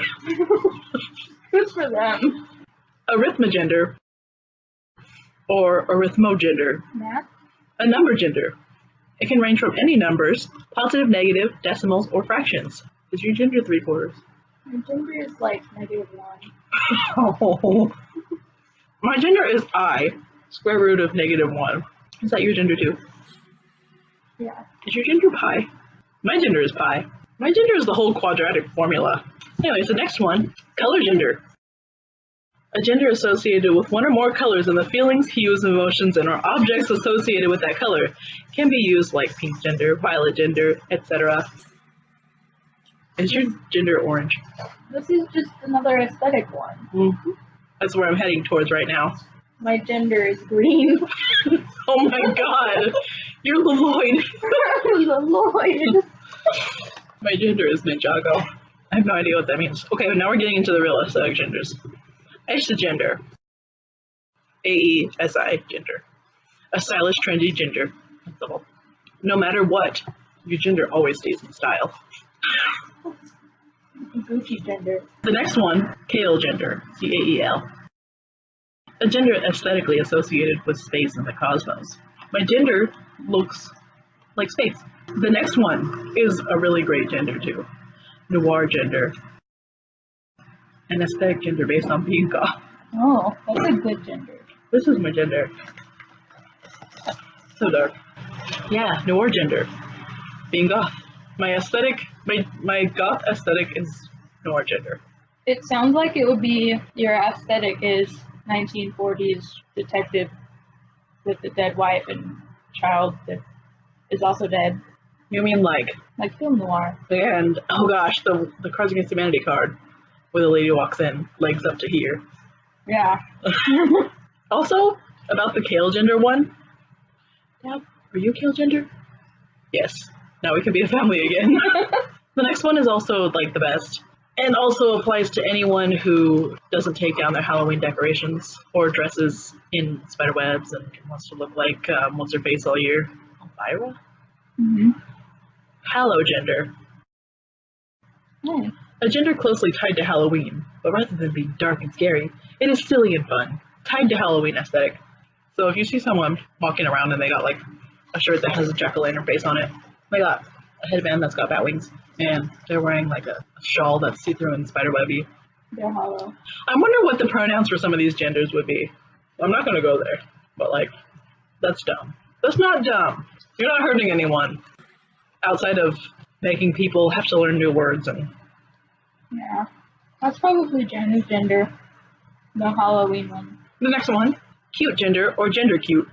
[SPEAKER 2] Good for them.
[SPEAKER 1] Arithmogender. Or arithmogender.
[SPEAKER 2] Math?
[SPEAKER 1] A number gender. It can range from any numbers, positive, negative, decimals, or fractions. Is your gender 3/4?
[SPEAKER 2] My gender is like -1.
[SPEAKER 1] Oh. My gender is I, square root of -1. Is that your gender too?
[SPEAKER 2] Yeah.
[SPEAKER 1] Is your gender pi? My gender is pi. My gender is the whole quadratic formula. Anyways, the next one, color gender. A gender associated with one or more colors and the feelings, hues, emotions, and or objects associated with that color can be used like pink gender, violet gender, etc. Is your gender orange?
[SPEAKER 2] This is just another aesthetic one.
[SPEAKER 1] Mm-hmm. That's where I'm heading towards right now.
[SPEAKER 2] My gender is green.
[SPEAKER 1] Oh my god! You're the Lloyd!
[SPEAKER 2] The Lloyd.
[SPEAKER 1] My gender is Ninjago. I have no idea what that means. Okay, now we're getting into the real aesthetic genders. Aesthetic gender. AESI gender. A stylish, trendy gender. No matter what, your gender always stays in style.
[SPEAKER 2] Gucci gender.
[SPEAKER 1] The next one, Kale gender. CAEL. A gender aesthetically associated with space and the cosmos. My gender looks like space. The next one is a really great gender too. Noir Gender. An aesthetic gender based on being goth.
[SPEAKER 2] Oh, that's a good gender.
[SPEAKER 1] This is my gender. So dark. Yeah, Noir Gender. Being goth. My aesthetic, my goth aesthetic is Noir Gender.
[SPEAKER 2] It sounds like it would be your aesthetic is 1940s detective with a dead wife and child that is also dead.
[SPEAKER 1] You mean like
[SPEAKER 2] film noir.
[SPEAKER 1] and oh gosh, the Cards Against Humanity card where the lady walks in, legs up to here.
[SPEAKER 2] Yeah.
[SPEAKER 1] Also, about the Kale Gender one. Dad, are you Kale Gender? Yes. Now we can be a family again. The next one is also like the best. And also applies to anyone who doesn't take down their Halloween decorations or dresses in spiderwebs and wants to look like what's her face all year. Elvira?
[SPEAKER 2] Mm-hmm.
[SPEAKER 1] Hallow Gender.
[SPEAKER 2] Nice.
[SPEAKER 1] A gender closely tied to Halloween, but rather than being dark and scary, it is silly and fun, tied to Halloween aesthetic. So if you see someone walking around and they got like a shirt that has a jack-o'-lantern face on it, they got a headband that's got bat wings, and they're wearing like a shawl that's see-through and spiderwebby.
[SPEAKER 2] They're hollow.
[SPEAKER 1] I wonder what the pronouns for some of these genders would be. I'm not gonna go there, but like, that's dumb. That's not dumb. You're not hurting anyone outside of making people have to learn new words. And
[SPEAKER 2] Yeah. That's probably Gender, the Halloween one.
[SPEAKER 1] the next one, cute gender or gender cute.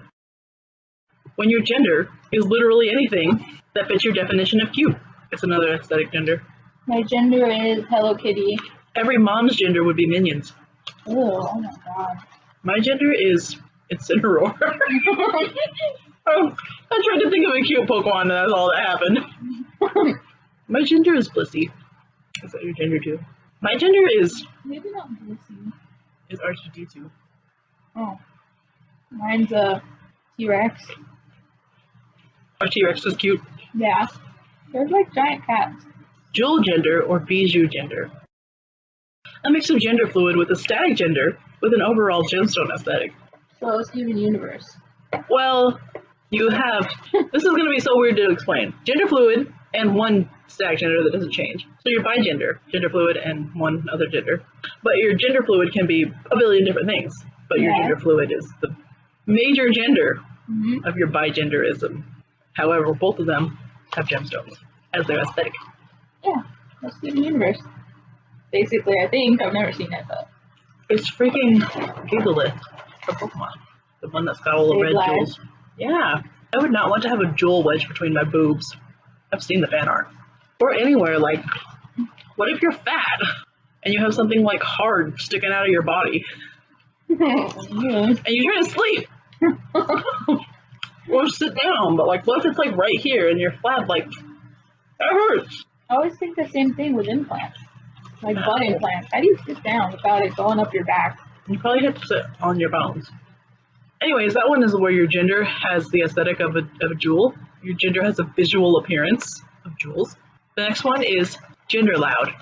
[SPEAKER 1] When your gender is literally anything that fits your definition of cute. It's another aesthetic gender.
[SPEAKER 2] My gender is Hello Kitty.
[SPEAKER 1] Every mom's gender would be Minions.
[SPEAKER 2] Ew, oh my god.
[SPEAKER 1] My gender is Incineroar. I tried to think of a cute Pokemon and that's all that happened. My gender is Blissey. Is that your gender too? My gender is
[SPEAKER 2] Maybe not Blissey.
[SPEAKER 1] R2D2.
[SPEAKER 2] Oh. Mine's a T-Rex.
[SPEAKER 1] Our T-Rex is cute.
[SPEAKER 2] Yeah. They're like giant cats.
[SPEAKER 1] Jewel gender or Bijou gender. A mix of gender fluid with a static gender with an overall gemstone aesthetic.
[SPEAKER 2] So Steven Universe.
[SPEAKER 1] Well, you have, this is going to be so weird to explain. Gender fluid and one static gender that doesn't change. So you're bi-gender, gender fluid, and one other gender. But your gender fluid can be a billion different things. But your gender fluid is the major gender of your bi-genderism. However, both of them have gemstones as their aesthetic.
[SPEAKER 2] Yeah, that's Steven Universe. Basically, I think. I've never seen it, but.
[SPEAKER 1] It's freaking Gigalith from Pokemon. The one that's got all the red jewels. Yeah. I would not want to have a jewel wedge between my boobs. I've seen the fan art. Or anywhere, like, what if you're fat and you have something like hard sticking out of your body and you're trying to sleep? Or sit down, but like, what if it's like right here and you're flat, like, that hurts.
[SPEAKER 2] I always think the same thing with implants. Like butt implants. How do you sit down without it going up your back?
[SPEAKER 1] You probably have to sit on your bones. Anyways, that one is where your gender has the aesthetic of a jewel. Your gender has a visual appearance of jewels. The next one is gender loud.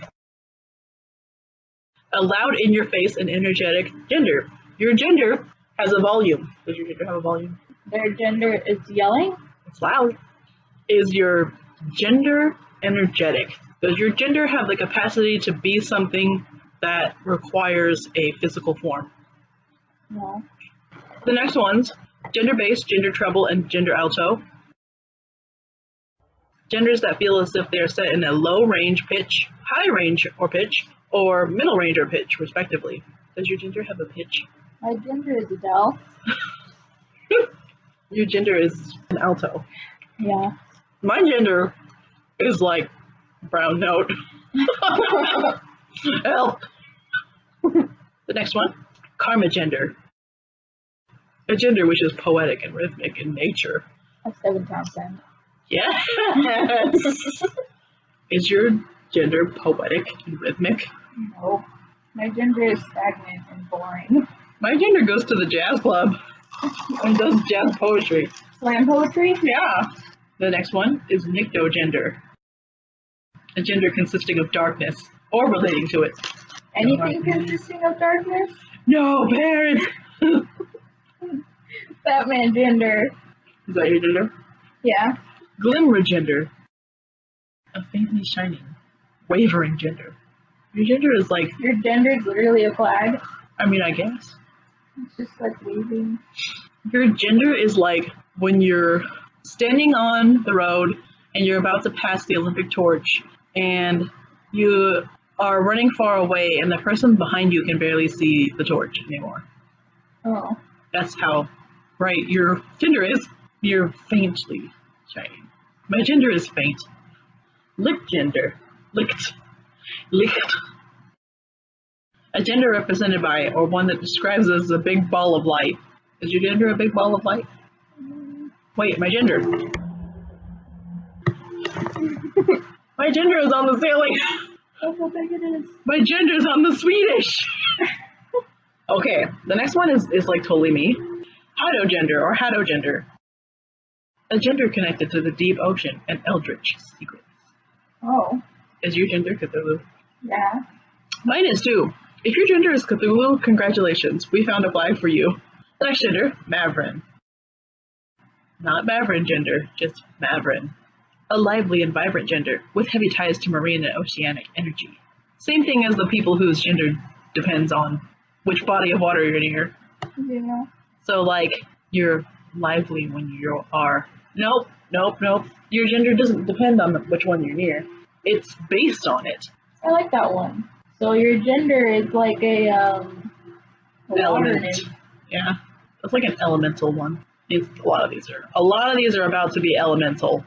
[SPEAKER 1] A loud, in-your-face, and energetic gender. Your gender has a volume. Does your gender have a volume?
[SPEAKER 2] Their gender is yelling?
[SPEAKER 1] It's loud. Is your gender energetic? Does your gender have the capacity to be something that requires a physical form?
[SPEAKER 2] No.
[SPEAKER 1] The next ones, gender bass, gender treble, and gender alto. Genders that feel as if they are set in a low range pitch, high range or pitch, or middle range or pitch, respectively. Does your gender have a pitch?
[SPEAKER 2] My gender is Adele.
[SPEAKER 1] Your gender is an alto.
[SPEAKER 2] Yeah.
[SPEAKER 1] My gender is like brown note. Help. The next one, karma gender. A gender which is poetic and rhythmic in nature.
[SPEAKER 2] A 7-pound.
[SPEAKER 1] Yes. Is your gender poetic and rhythmic?
[SPEAKER 2] No. My gender is stagnant and boring.
[SPEAKER 1] My gender goes to the jazz club and does jazz poetry.
[SPEAKER 2] Slam poetry?
[SPEAKER 1] Yeah. The next one is Nikto Gender. A gender consisting of darkness or relating to it.
[SPEAKER 2] Anything consisting of darkness?
[SPEAKER 1] No, parents.
[SPEAKER 2] Batman gender.
[SPEAKER 1] Is that your gender?
[SPEAKER 2] Yeah.
[SPEAKER 1] Glimmer Gender. A faintly shining, wavering gender. Your gender is like...
[SPEAKER 2] Your gender is literally a flag.
[SPEAKER 1] I mean, I guess.
[SPEAKER 2] It's just like waving.
[SPEAKER 1] Your gender is like when you're standing on the road and you're about to pass the Olympic torch and you are running far away and the person behind you can barely see the torch anymore.
[SPEAKER 2] Oh.
[SPEAKER 1] That's how bright your gender is. You're faintly shining. My gender is faint. Licht Gender. Licht. A gender represented by, or one that describes as a big ball of light. Is your gender a big ball of light? Wait, my gender. My gender is on the ceiling.
[SPEAKER 2] That's how big it is.
[SPEAKER 1] My gender is on the Swedish. Okay, the next one is like totally me. Pyro Gender or Hatto Gender. A gender connected to the deep ocean and eldritch secrets.
[SPEAKER 2] Oh.
[SPEAKER 1] Is your gender Cthulhu?
[SPEAKER 2] Yeah.
[SPEAKER 1] Mine is too. If your gender is Cthulhu, congratulations. We found a flag for you. Next gender, Maverick. Not Maverick Gender, just Maverick. A lively and vibrant gender with heavy ties to marine and oceanic energy. Same thing as the people whose gender depends on which body of water you're near.
[SPEAKER 2] Yeah.
[SPEAKER 1] So, like, you're lively when you are. Nope. Your gender doesn't depend on which one you're near. It's based on it.
[SPEAKER 2] I like that one. So your gender is like a
[SPEAKER 1] Element.
[SPEAKER 2] water.
[SPEAKER 1] Yeah. It's like an elemental one. A lot of these are about to be elemental.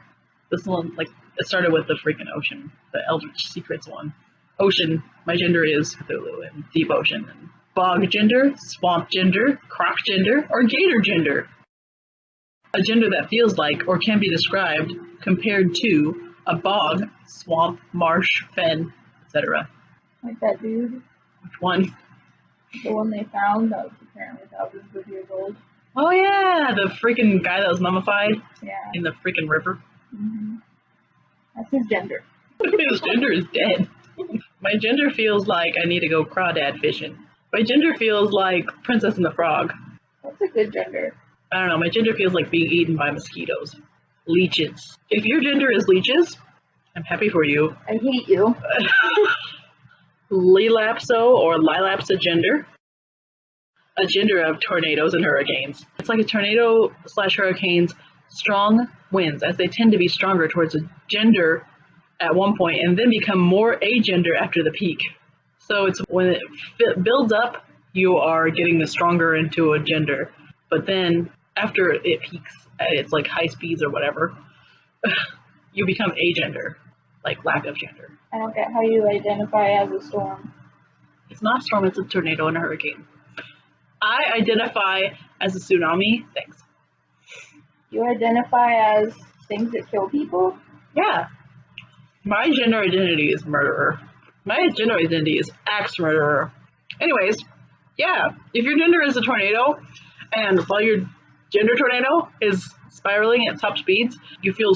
[SPEAKER 1] This one, like, it started with the freaking ocean, the Eldritch Secrets one. Ocean, my gender is Cthulhu, and Deep Ocean, and Bog Gender, Swamp Gender, Croc Gender, or Gator Gender. A gender that feels like or can be described compared to a bog, swamp, marsh, fen, etc.
[SPEAKER 2] Like that dude.
[SPEAKER 1] Which one?
[SPEAKER 2] The one they found that was apparently thousands of years old.
[SPEAKER 1] Oh yeah, the freaking guy that was mummified
[SPEAKER 2] Yeah.
[SPEAKER 1] in the freaking river.
[SPEAKER 2] Mm-hmm. That's his gender.
[SPEAKER 1] His gender is dead. My gender feels like I need to go crawdad fishing. My gender feels like Princess and the Frog.
[SPEAKER 2] That's a good gender.
[SPEAKER 1] I don't know, my gender feels like being eaten by mosquitoes. Leeches. If your gender is leeches, I'm happy for you.
[SPEAKER 2] I hate you.
[SPEAKER 1] Lilapso or Lilapsa gender. A gender of tornadoes and hurricanes. It's like a tornado / hurricanes, strong winds, as they tend to be stronger towards a gender at one point and then become more agender after the peak. So it's when it builds up, you are getting the stronger into a gender. But then after it peaks at its like high speeds or whatever, you become agender, like lack of gender.
[SPEAKER 2] I don't get how you identify as a storm.
[SPEAKER 1] It's not a storm, it's a tornado and a hurricane. I identify as a tsunami. Thanks.
[SPEAKER 2] You identify as things that kill people?
[SPEAKER 1] Yeah. My gender identity is murderer. My gender identity is axe murderer. Anyways, yeah, if your gender is a tornado, and while your gender tornado is spiraling at top speeds, you feel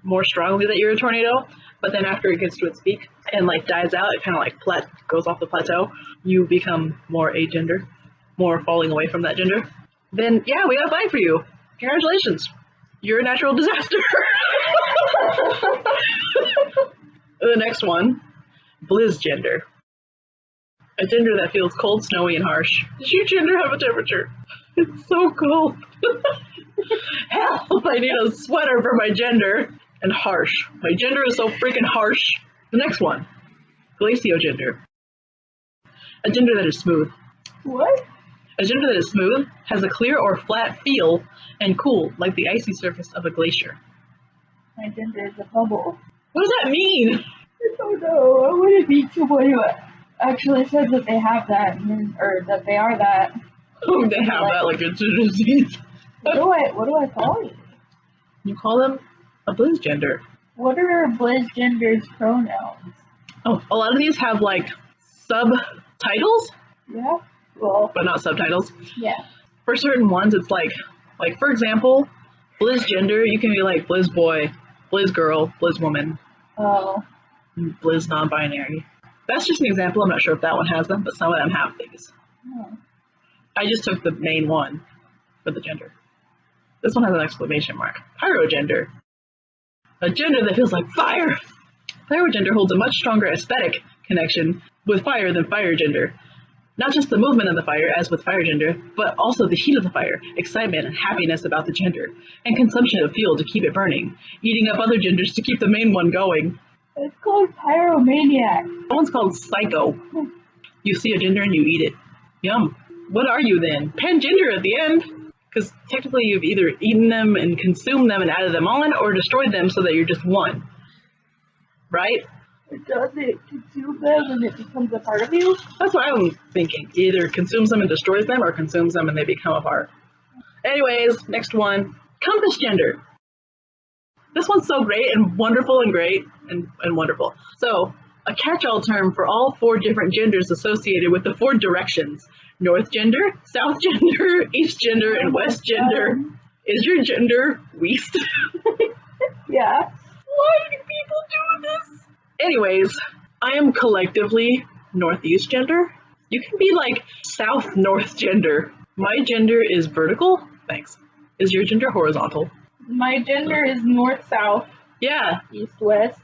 [SPEAKER 1] more strongly that you're a tornado, but then after it gets to its peak and like dies out, it kind of like goes off the plateau, you become more agender, more falling away from that gender. Then yeah, we got a flag for you. Congratulations. You're a natural disaster. The next one, Blizz Gender. A gender that feels cold, snowy, and harsh. Does your gender have a temperature? It's so cold. Help! I need a sweater for my gender. And harsh. My gender is so freaking harsh. The next one, Glacio Gender. A gender that is smooth.
[SPEAKER 2] What?
[SPEAKER 1] A gender that is smooth, has a clear or flat feel, and cool, like the icy surface of a glacier.
[SPEAKER 2] My gender is a bubble.
[SPEAKER 1] What does that mean?
[SPEAKER 2] I don't know. I want to meet someone who actually says that they have that, or that they are that.
[SPEAKER 1] Oh, they have that like it's a disease.
[SPEAKER 2] What do I call you?
[SPEAKER 1] You call them a Blizz Gender.
[SPEAKER 2] What are Blizz Gender's pronouns?
[SPEAKER 1] Oh, a lot of these have like subtitles,
[SPEAKER 2] Yeah. Well.
[SPEAKER 1] but not subtitles.
[SPEAKER 2] Yeah.
[SPEAKER 1] For certain ones, it's like for example, Blizz Gender, you can be like Blizz Boy, Blizz Girl, Blizz Woman,
[SPEAKER 2] Oh.
[SPEAKER 1] Blizz Non-Binary. That's just an example. I'm not sure if that one has them, but some of them have these.
[SPEAKER 2] Oh.
[SPEAKER 1] I just took the main one for the gender. This one has an exclamation mark. Pyro Gender. A gender that feels like fire. Pyro Gender holds a much stronger aesthetic connection with fire than Fire Gender. Not just the movement of the fire, as with Fire Gender, but also the heat of the fire, excitement and happiness about the gender, and consumption of fuel to keep it burning, eating up other genders to keep the main one going.
[SPEAKER 2] It's called Pyromaniac.
[SPEAKER 1] That one's called Psycho. You see a gender and you eat it. Yum. What are you then? Pangender at the end. Because technically you've either eaten them and consumed them and added them on, or destroyed them so that you're just one. Right?
[SPEAKER 2] Does it consume them and it becomes a part of you?
[SPEAKER 1] That's what I'm thinking. Either consumes them and destroys them, or consumes them and they become a part. Anyways, next one. Compass Gender. This one's so great and wonderful and great and wonderful. So, a catch-all term for all 4 different genders associated with the 4 directions. North Gender, South Gender, East Gender, and West Gender. Is your gender West?
[SPEAKER 2] Yeah.
[SPEAKER 1] Why do people do this? Anyways, I am collectively Northeast Gender. You can be like South North Gender. My gender is vertical. Thanks. Is your gender horizontal?
[SPEAKER 2] My gender is north-south,
[SPEAKER 1] Yeah,
[SPEAKER 2] east-west.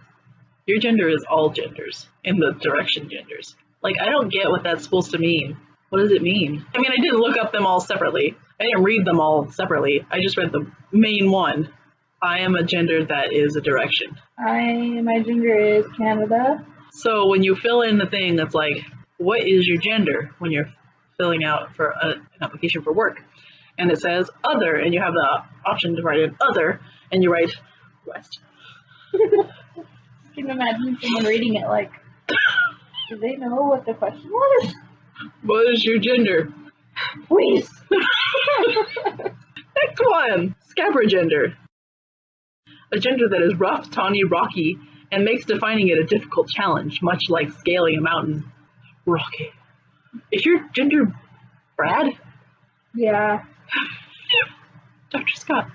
[SPEAKER 1] your gender is all genders in the direction genders. Like, I don't get what that's supposed to mean. What does it mean? I mean, I didn't look up them all separately. I didn't read them all separately. I just read the main one. I am a gender that is a direction.
[SPEAKER 2] My gender is Canada.
[SPEAKER 1] So when you fill in the thing that's like, what is your gender when you're filling out for an application for work? And it says other, and you have the option to write in other, and you write west.
[SPEAKER 2] Can you imagine someone reading it like, do they know what the question was?
[SPEAKER 1] What is your gender?
[SPEAKER 2] Please.
[SPEAKER 1] Next one, Scabra gender. A gender that is rough, tawny, rocky, and makes defining it a difficult challenge, much like scaling a mountain. Rocky. Is your gender Brad?
[SPEAKER 2] Yeah.
[SPEAKER 1] Dr. Scott.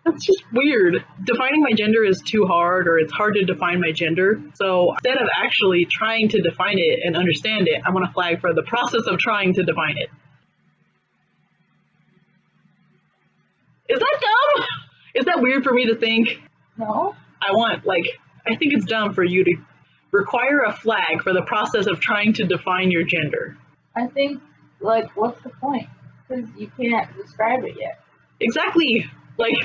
[SPEAKER 1] That's just weird. Defining my gender is too hard, or it's hard to define my gender. So instead of actually trying to define it and understand it, I want to flag for the process of trying to define it. Is that dumb? Is that weird for me to think?
[SPEAKER 2] No.
[SPEAKER 1] I think it's dumb for you to require a flag for the process of trying to define your gender.
[SPEAKER 2] I think, like, what's the point? Because you can't describe it yet.
[SPEAKER 1] Exactly. Like,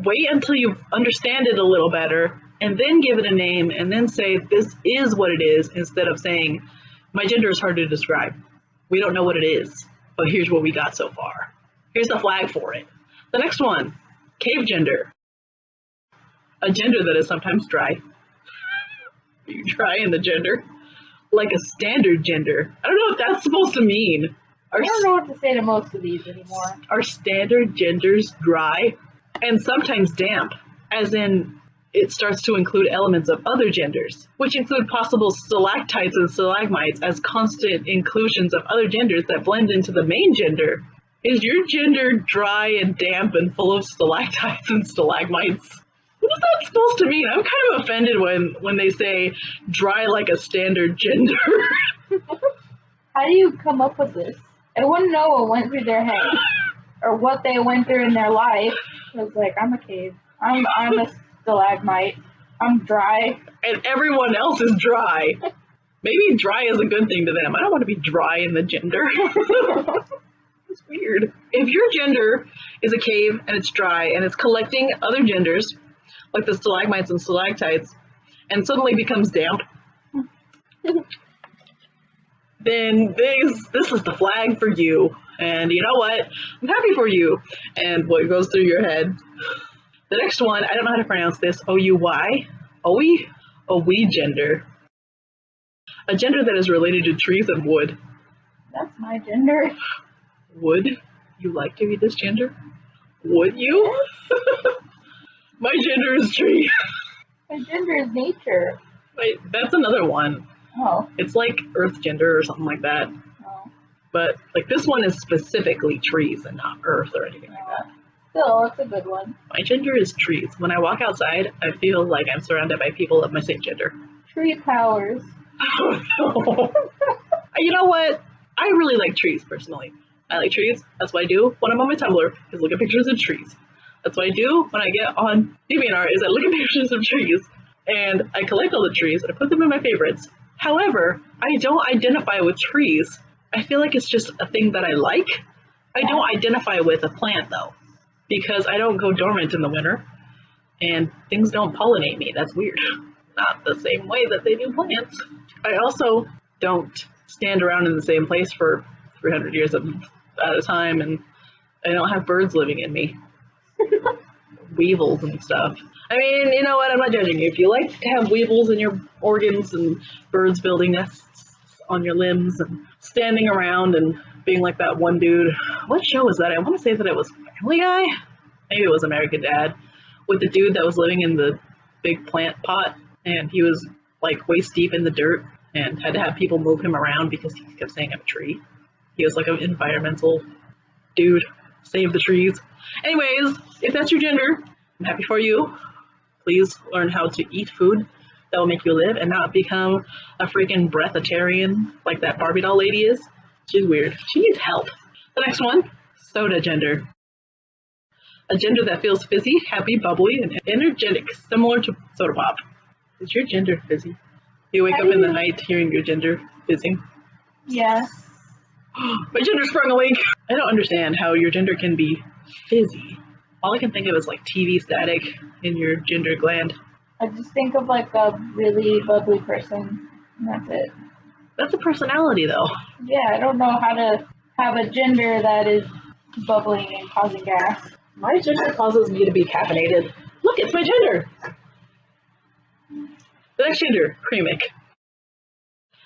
[SPEAKER 1] wait until you understand it a little better, and then give it a name, and then say, this is what it is, instead of saying, my gender is hard to describe. We don't know what it is, but here's what we got so far. Here's the flag for it. The next one, cave gender. A gender that is sometimes dry. Are you dry in the gender? Like a standard gender. I don't know what that's supposed to mean.
[SPEAKER 2] I don't know what to say to most of these anymore.
[SPEAKER 1] Are standard genders dry? And sometimes damp, as in it starts to include elements of other genders, which include possible stalactites and stalagmites as constant inclusions of other genders that blend into the main gender. Is your gender dry and damp and full of stalactites and stalagmites? What is that supposed to mean? I'm kind of offended when they say dry like a standard gender.
[SPEAKER 2] How do you come up with this? I wouldn't know what went through their head or what they went through in their life. It was like, I'm a cave. I'm a stalagmite. I'm dry.
[SPEAKER 1] And everyone else is dry. Maybe dry is a good thing to them. I don't want to be dry in the gender. It's weird. If your gender is a cave and it's dry and it's collecting other genders, like the stalagmites and stalactites, and suddenly becomes damp, then this is the flag for you. And you know what? I'm happy for you. And what goes through your head. The next one, I don't know how to pronounce this. O-U-Y? Owie? Owie gender. A gender that is related to trees and wood.
[SPEAKER 2] That's my gender.
[SPEAKER 1] Would you like to be this gender? Would you? My gender is tree.
[SPEAKER 2] My gender is nature.
[SPEAKER 1] Wait, that's another one.
[SPEAKER 2] Oh.
[SPEAKER 1] It's like earth gender or something like that.
[SPEAKER 2] Oh.
[SPEAKER 1] But like this one is specifically trees and not earth or anything like that.
[SPEAKER 2] Still, it's a good one.
[SPEAKER 1] My gender is trees. When I walk outside, I feel like I'm surrounded by people of my same gender.
[SPEAKER 2] Tree powers.
[SPEAKER 1] Oh no. You know what? I really like trees personally. I like trees. That's what I do when I'm on my Tumblr, is look at pictures of trees. That's what I do when I get on DeviantArt, is I look at pictures of trees and I collect all the trees and I put them in my favorites. However, I don't identify with trees. I feel like it's just a thing that I like. I don't identify with a plant though, because I don't go dormant in the winter and things don't pollinate me. That's weird. Not the same way that they do plants. I also don't stand around in the same place for 300 years at a time, and I don't have birds living in me. Weevils and stuff. I mean, you know what? I'm not judging you. If you like to have weevils in your organs and birds building nests on your limbs and standing around and being like that one dude. What show was that? I want to say that it was Family Guy. Maybe it was American Dad, with the dude that was living in the big plant pot, and he was like waist deep in the dirt and had to have people move him around because he kept saying I'm a tree. He was like an environmental dude. Save the trees. Anyways, if that's your gender, I'm happy for you. Please learn how to eat food that will make you live and not become a freaking breatharian like that Barbie doll lady is. She's weird. She needs help. The next one, soda gender. A gender that feels fizzy, happy, bubbly, and energetic, similar to soda pop. Is your gender fizzy? You wake up in the night hearing your gender fizzing.
[SPEAKER 2] Yeah.
[SPEAKER 1] My gender sprung a leak. I don't understand how your gender can be fizzy. All I can think of is like TV static in your gender gland.
[SPEAKER 2] I just think of like a really bubbly person, and that's it.
[SPEAKER 1] That's a personality though.
[SPEAKER 2] Yeah, I don't know how to have a gender that is bubbling and causing gas.
[SPEAKER 1] My gender causes me to be caffeinated. Look, it's my gender. The next gender, creamic.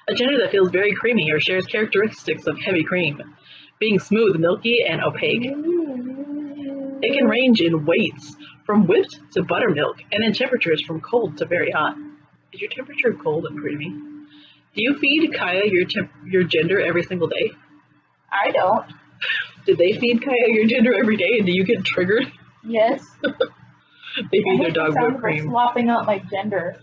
[SPEAKER 1] A gender that feels very creamy or shares characteristics of heavy cream, being smooth, milky, and opaque. It can range in weights from whipped to buttermilk, and in temperatures from cold to very hot. Is your temperature cold and creamy? Do you feed Kaya your gender every single day?
[SPEAKER 2] I don't.
[SPEAKER 1] Did they feed Kaya your gender every day, and do you get triggered?
[SPEAKER 2] Yes.
[SPEAKER 1] They feed their dog whipped cream.
[SPEAKER 2] Slopping up my gender.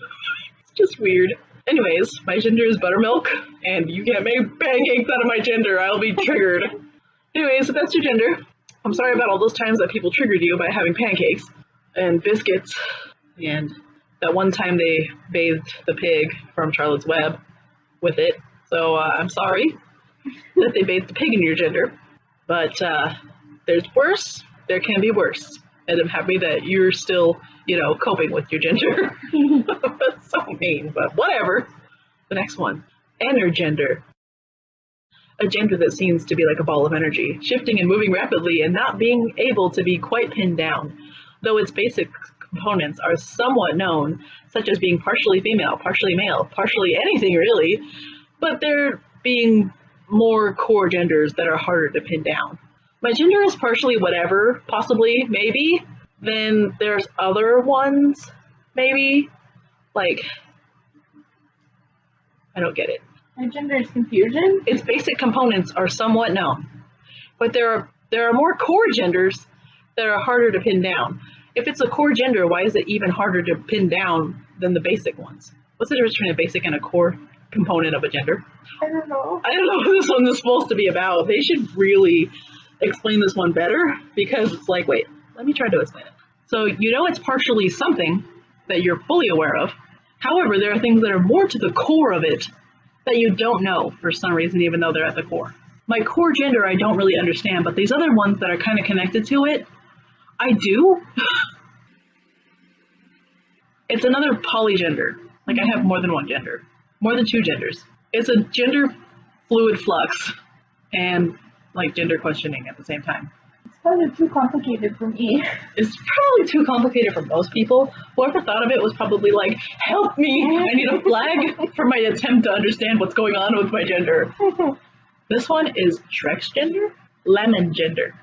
[SPEAKER 1] It's just weird. Anyways, my gender is buttermilk, and you can't make pancakes out of my gender. I'll be triggered. Anyways, if that's your gender, I'm sorry about all those times that people triggered you by having pancakes and biscuits, and that one time they bathed the pig from Charlotte's Web with it. So I'm sorry that they bathed the pig in your gender, but there's worse. There can be worse. And I'm happy that you're still, coping with your gender. That's so mean, but whatever. The next one, Endor Gender. A gender that seems to be like a ball of energy, shifting and moving rapidly and not being able to be quite pinned down, though its basic components are somewhat known, such as being partially female, partially male, partially anything really, but there being more core genders that are harder to pin down. My gender is partially whatever, possibly, maybe. Then there's other ones, maybe. Like, I don't get it.
[SPEAKER 2] My gender is confusion.
[SPEAKER 1] Its basic components are somewhat known, but there are more core genders that are harder to pin down. If it's a core gender, why is it even harder to pin down than the basic ones? What's the difference between a basic and a core component of a gender?
[SPEAKER 2] I don't know.
[SPEAKER 1] I don't know what this one is supposed to be about. They should really explain this one better, because it's like, wait, let me try to explain it. So it's partially something that you're fully aware of. However, there are things that are more to the core of it that you don't know for some reason, even though they're at the core. My core gender I don't really understand, but these other ones that are kind of connected to it, I do. It's another polygender. Like, I have more than one gender. More than two genders. It's a gender fluid flux and like gender questioning at the same time.
[SPEAKER 2] It's kind of too complicated for me.
[SPEAKER 1] It's probably too complicated for most people. Whoever thought of it was probably like, help me, I need a flag for my attempt to understand what's going on with my gender. This one is Regus Gender, Lemon Gender.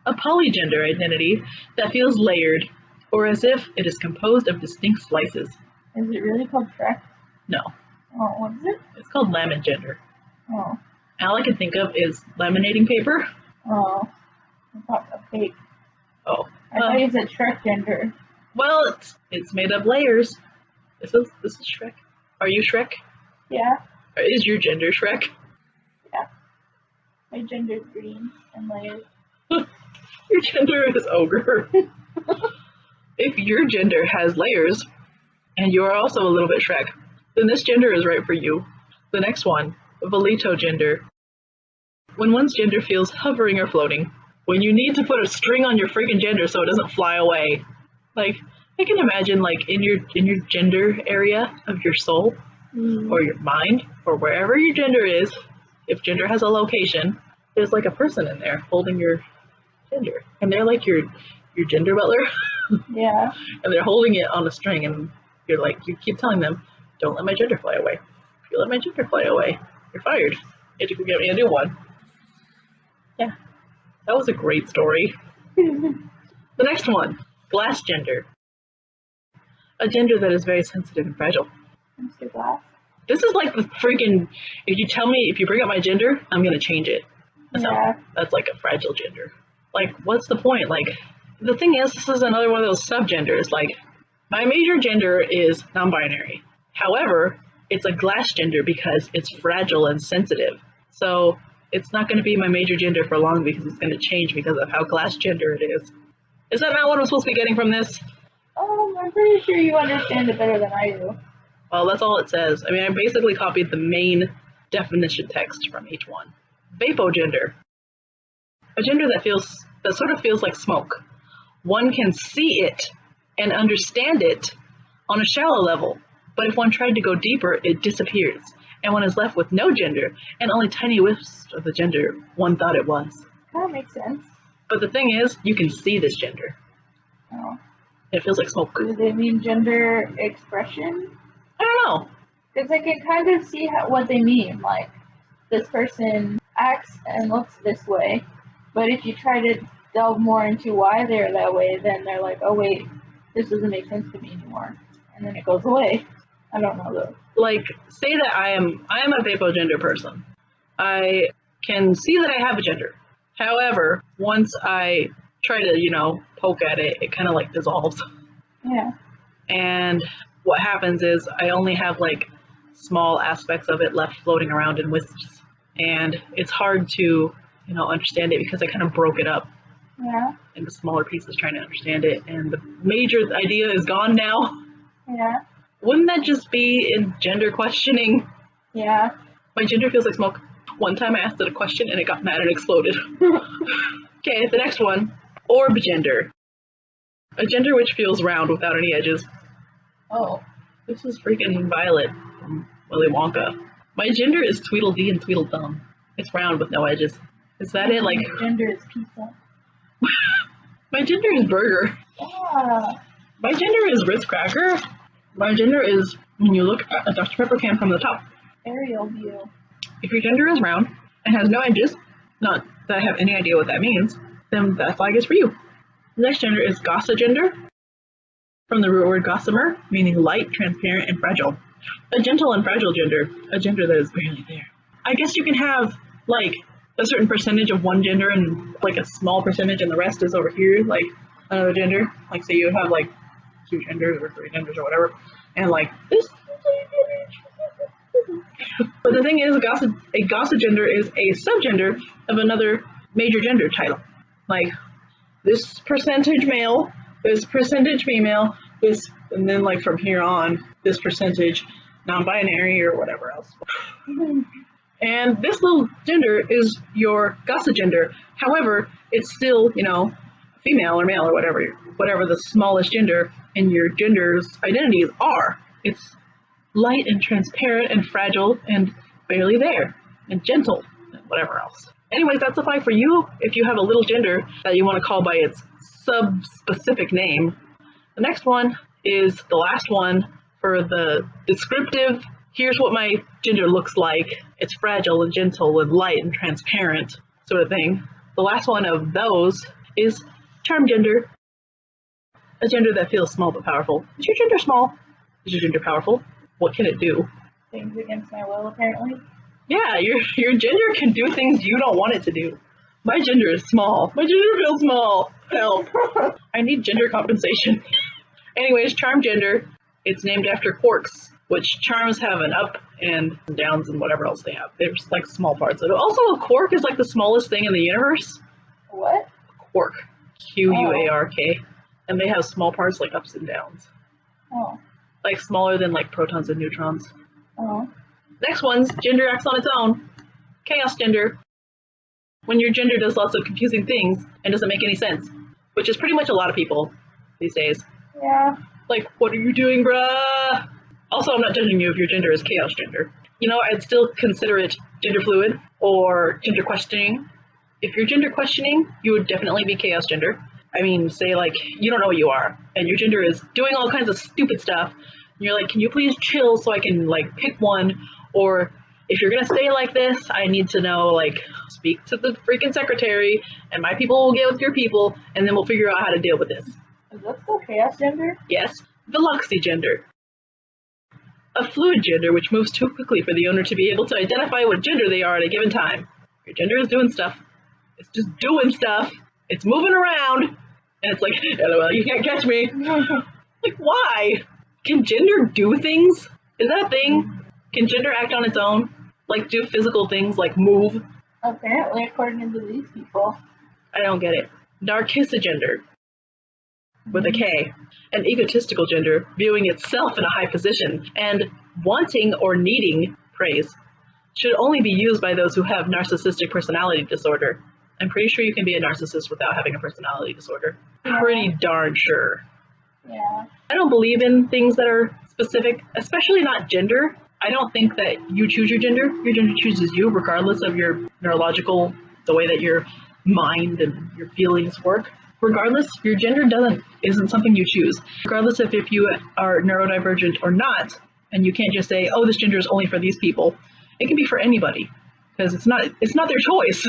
[SPEAKER 1] A polygender identity that feels layered, or as if it is composed of distinct slices.
[SPEAKER 2] Is it really called Shrek?
[SPEAKER 1] No.
[SPEAKER 2] Oh, what is it?
[SPEAKER 1] It's called Lemon Gender.
[SPEAKER 2] Oh.
[SPEAKER 1] All I can think of is laminating paper.
[SPEAKER 2] Oh. I thought a fake.
[SPEAKER 1] Oh.
[SPEAKER 2] I thought you said Shrek Gender.
[SPEAKER 1] Well, it's made of layers. This is Shrek. Are you Shrek?
[SPEAKER 2] Yeah.
[SPEAKER 1] Or is your gender Shrek?
[SPEAKER 2] Yeah. My gender is green and layers.
[SPEAKER 1] Your gender is ogre. If your gender has layers, and you are also a little bit Shrek, then this gender is right for you. The next one, Bloto Gender. When one's gender feels hovering or floating. When you need to put a string on your freaking gender so it doesn't fly away. Like, I can imagine, like, in your gender area of your soul, or your mind, or wherever your gender is, if gender has a location, there's like a person in there holding your gender. And they're like your gender butler.
[SPEAKER 2] Yeah.
[SPEAKER 1] And they're holding it on a string, and you're like, you keep telling them, don't let my gender fly away. If you let my gender fly away, you're fired. You have to go get me a new one. Yeah. That was a great story. The next one, Glass Gender. A gender that is very sensitive and fragile.
[SPEAKER 2] Mr. Glass.
[SPEAKER 1] This is like the freaking, if you bring up my gender, I'm going to change it. That's like a fragile gender. Like, what's the point? Like, the thing is, this is another one of those subgenders. Like, my major gender is non-binary. However, it's a glass gender because it's fragile and sensitive. So it's not going to be my major gender for long because it's going to change because of how class gender it is. Is that not what I'm supposed to be getting from this?
[SPEAKER 2] I'm pretty sure you understand it better than I do.
[SPEAKER 1] Well, that's all it says. I mean, I basically copied the main definition text from each one. Vapo gender. A gender that sort of feels like smoke. One can see it and understand it on a shallow level, but if one tried to go deeper, it disappears, and one is left with no gender and only tiny whiffs of the gender one thought it was.
[SPEAKER 2] That makes sense.
[SPEAKER 1] But the thing is, you can see this gender.
[SPEAKER 2] Oh.
[SPEAKER 1] It feels like smoke.
[SPEAKER 2] Do they mean gender expression?
[SPEAKER 1] I don't know.
[SPEAKER 2] Because I can kind of see what they mean. Like, this person acts and looks this way, but if you try to delve more into why they're that way, then they're like, oh wait, this doesn't make sense to me anymore. And then it goes away. I don't know though.
[SPEAKER 1] Like, say that I am a vapo gender person. I can see that I have a gender. However, once I try to, poke at it, it kind of like dissolves.
[SPEAKER 2] Yeah.
[SPEAKER 1] And what happens is I only have like small aspects of it left floating around in wisps. And it's hard to, understand it because I kind of broke it up.
[SPEAKER 2] Yeah.
[SPEAKER 1] Into smaller pieces trying to understand it. And the major idea is gone now.
[SPEAKER 2] Yeah.
[SPEAKER 1] Wouldn't that just be in gender questioning?
[SPEAKER 2] Yeah.
[SPEAKER 1] My gender feels like smoke. One time I asked it a question and it got mad and exploded. Okay, the next one. Orb gender. A gender which feels round without any edges.
[SPEAKER 2] Oh.
[SPEAKER 1] This is freaking Violet from Willy Wonka. My gender is Tweedledee and Tweedledum. It's round with no edges. Is that it? Like,
[SPEAKER 2] gender is pizza.
[SPEAKER 1] my gender is burger.
[SPEAKER 2] Yeah.
[SPEAKER 1] My gender is Ritz cracker. My gender is when you look at a Dr. Pepper can from the top.
[SPEAKER 2] Aerial view.
[SPEAKER 1] If your gender is round and has no edges, not that I have any idea what that means, then that flag is for you. The next gender is Gossa gender, from the root word gossamer, meaning light, transparent, and fragile. A gentle and fragile gender, a gender that is barely there. I guess you can have, like, a certain percentage of one gender and, like, a small percentage and the rest is over here, like, another gender. Like, say you have, like, 2 genders or 3 genders or whatever, and, like, this. But the thing is, a Gossa gender is a subgender of another major gender title. Like, this percentage male, this percentage female, this, and then, like, from here on, this percentage non-binary or whatever else. And this little gender is your Gossa gender. However, it's still, female or male or whatever the smallest gender in your gender's identities are. It's light and transparent and fragile and barely there and gentle and whatever else. Anyways, that's a flag for you if you have a little gender that you want to call by its sub-specific name. The next one is the last one for the descriptive, here's what my gender looks like. It's fragile and gentle and light and transparent sort of thing. The last one of those is charm gender. A gender that feels small but powerful. Is your gender small? Is your gender powerful? What can it do?
[SPEAKER 2] Things against my will, apparently.
[SPEAKER 1] Yeah, your gender can do things you don't want it to do. My gender is small. My gender feels small. Help. I need gender compensation. Anyways, charm gender. It's named after quarks, which charms have an up and downs and whatever else they have. There's like small parts of it. Also, a quark is like the smallest thing in the universe.
[SPEAKER 2] What?
[SPEAKER 1] Quark. Q-U-A-R-K. And they have small parts like ups and downs.
[SPEAKER 2] Oh.
[SPEAKER 1] Like smaller than like protons and neutrons.
[SPEAKER 2] Oh.
[SPEAKER 1] Next one's gender acts on its own. Chaos gender. When your gender does lots of confusing things and doesn't make any sense. Which is pretty much a lot of people these days.
[SPEAKER 2] Yeah.
[SPEAKER 1] Like, what are you doing, bruh? Also, I'm not judging you if your gender is chaos gender. I'd still consider it gender fluid or gender questioning. If you're gender questioning, you would definitely be chaos gender. I mean, say like, you don't know what you are, and your gender is doing all kinds of stupid stuff. And you're like, can you please chill so I can like pick one? Or if you're gonna stay like this, I need to know, like, speak to the freaking secretary, and my people will get with your people, and then we'll figure out how to deal with this.
[SPEAKER 2] Is that still chaos gender?
[SPEAKER 1] Yes, Veloxy gender. A fluid gender which moves too quickly for the owner to be able to identify what gender they are at a given time. Your gender is doing stuff. It's just doing stuff. It's moving around. And it's like, LOL, you can't catch me. Like, why? Can gender do things? Is that a thing? Can gender act on its own? Like, do physical things, like move?
[SPEAKER 2] Apparently, according to these people.
[SPEAKER 1] I don't get it. Gender, with a K, an egotistical gender, viewing itself in a high position and wanting or needing praise, should only be used by those who have narcissistic personality disorder. I'm pretty sure you can be a narcissist without having a personality disorder.
[SPEAKER 2] Yeah.
[SPEAKER 1] Pretty darn sure.
[SPEAKER 2] Yeah.
[SPEAKER 1] I don't believe in things that are specific, especially not gender. I don't think that you choose your gender. Your gender chooses you, regardless of your neurological, the way that your mind and your feelings work. Regardless, your gender isn't something you choose. Regardless of if you are neurodivergent or not, and you can't just say, oh, this gender is only for these people. It can be for anybody, because it's not their choice.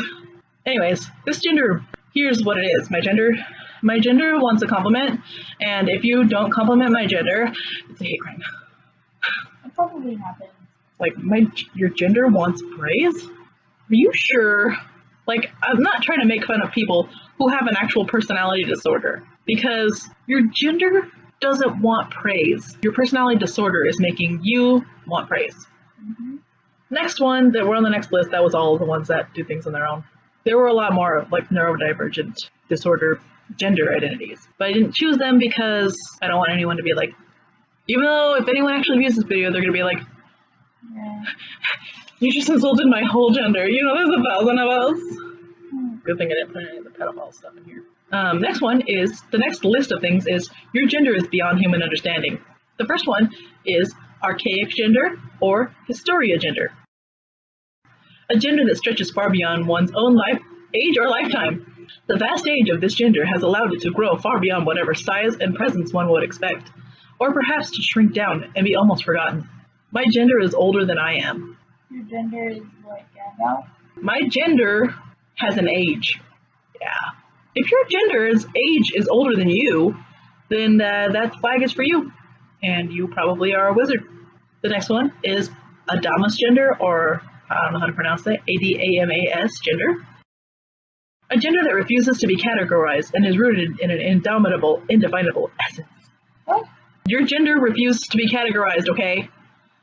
[SPEAKER 1] Anyways, this gender, here's what it is. My gender wants a compliment, and if you don't compliment my gender, it's a hate crime.
[SPEAKER 2] That probably happens.
[SPEAKER 1] Like, your gender wants praise? Are you sure? Like, I'm not trying to make fun of people who have an actual personality disorder, because your gender doesn't want praise. Your personality disorder is making you want praise.
[SPEAKER 2] Mm-hmm.
[SPEAKER 1] Next one, that we're on the next list, that was all of the ones that do things on their own. There were a lot more like neurodivergent disorder gender identities, but I didn't choose them because I don't want anyone to be like, even though if anyone actually views this video, they're gonna be like,
[SPEAKER 2] Yeah.
[SPEAKER 1] you just insulted my whole gender. You know, there's 1,000 of us. Good thing I didn't put any of the pedophile stuff in here. Next one is, the next list of things is, your gender is beyond human understanding. The first one is archaic gender or Historia gender. A gender that stretches far beyond one's own age or lifetime. The vast age of this gender has allowed it to grow far beyond whatever size and presence one would expect, or perhaps to shrink down and be almost forgotten. My gender is older than I am.
[SPEAKER 2] Your gender is like Gandalf?
[SPEAKER 1] My gender has an age. Yeah. If your gender's age is older than you, then that flag is for you. And you probably are a wizard. The next one is Adamas gender, or I don't know how to pronounce that, Adamas gender. A gender that refuses to be categorized and is rooted in an indomitable, indefinable essence.
[SPEAKER 2] What?
[SPEAKER 1] Your gender refuses to be categorized, okay?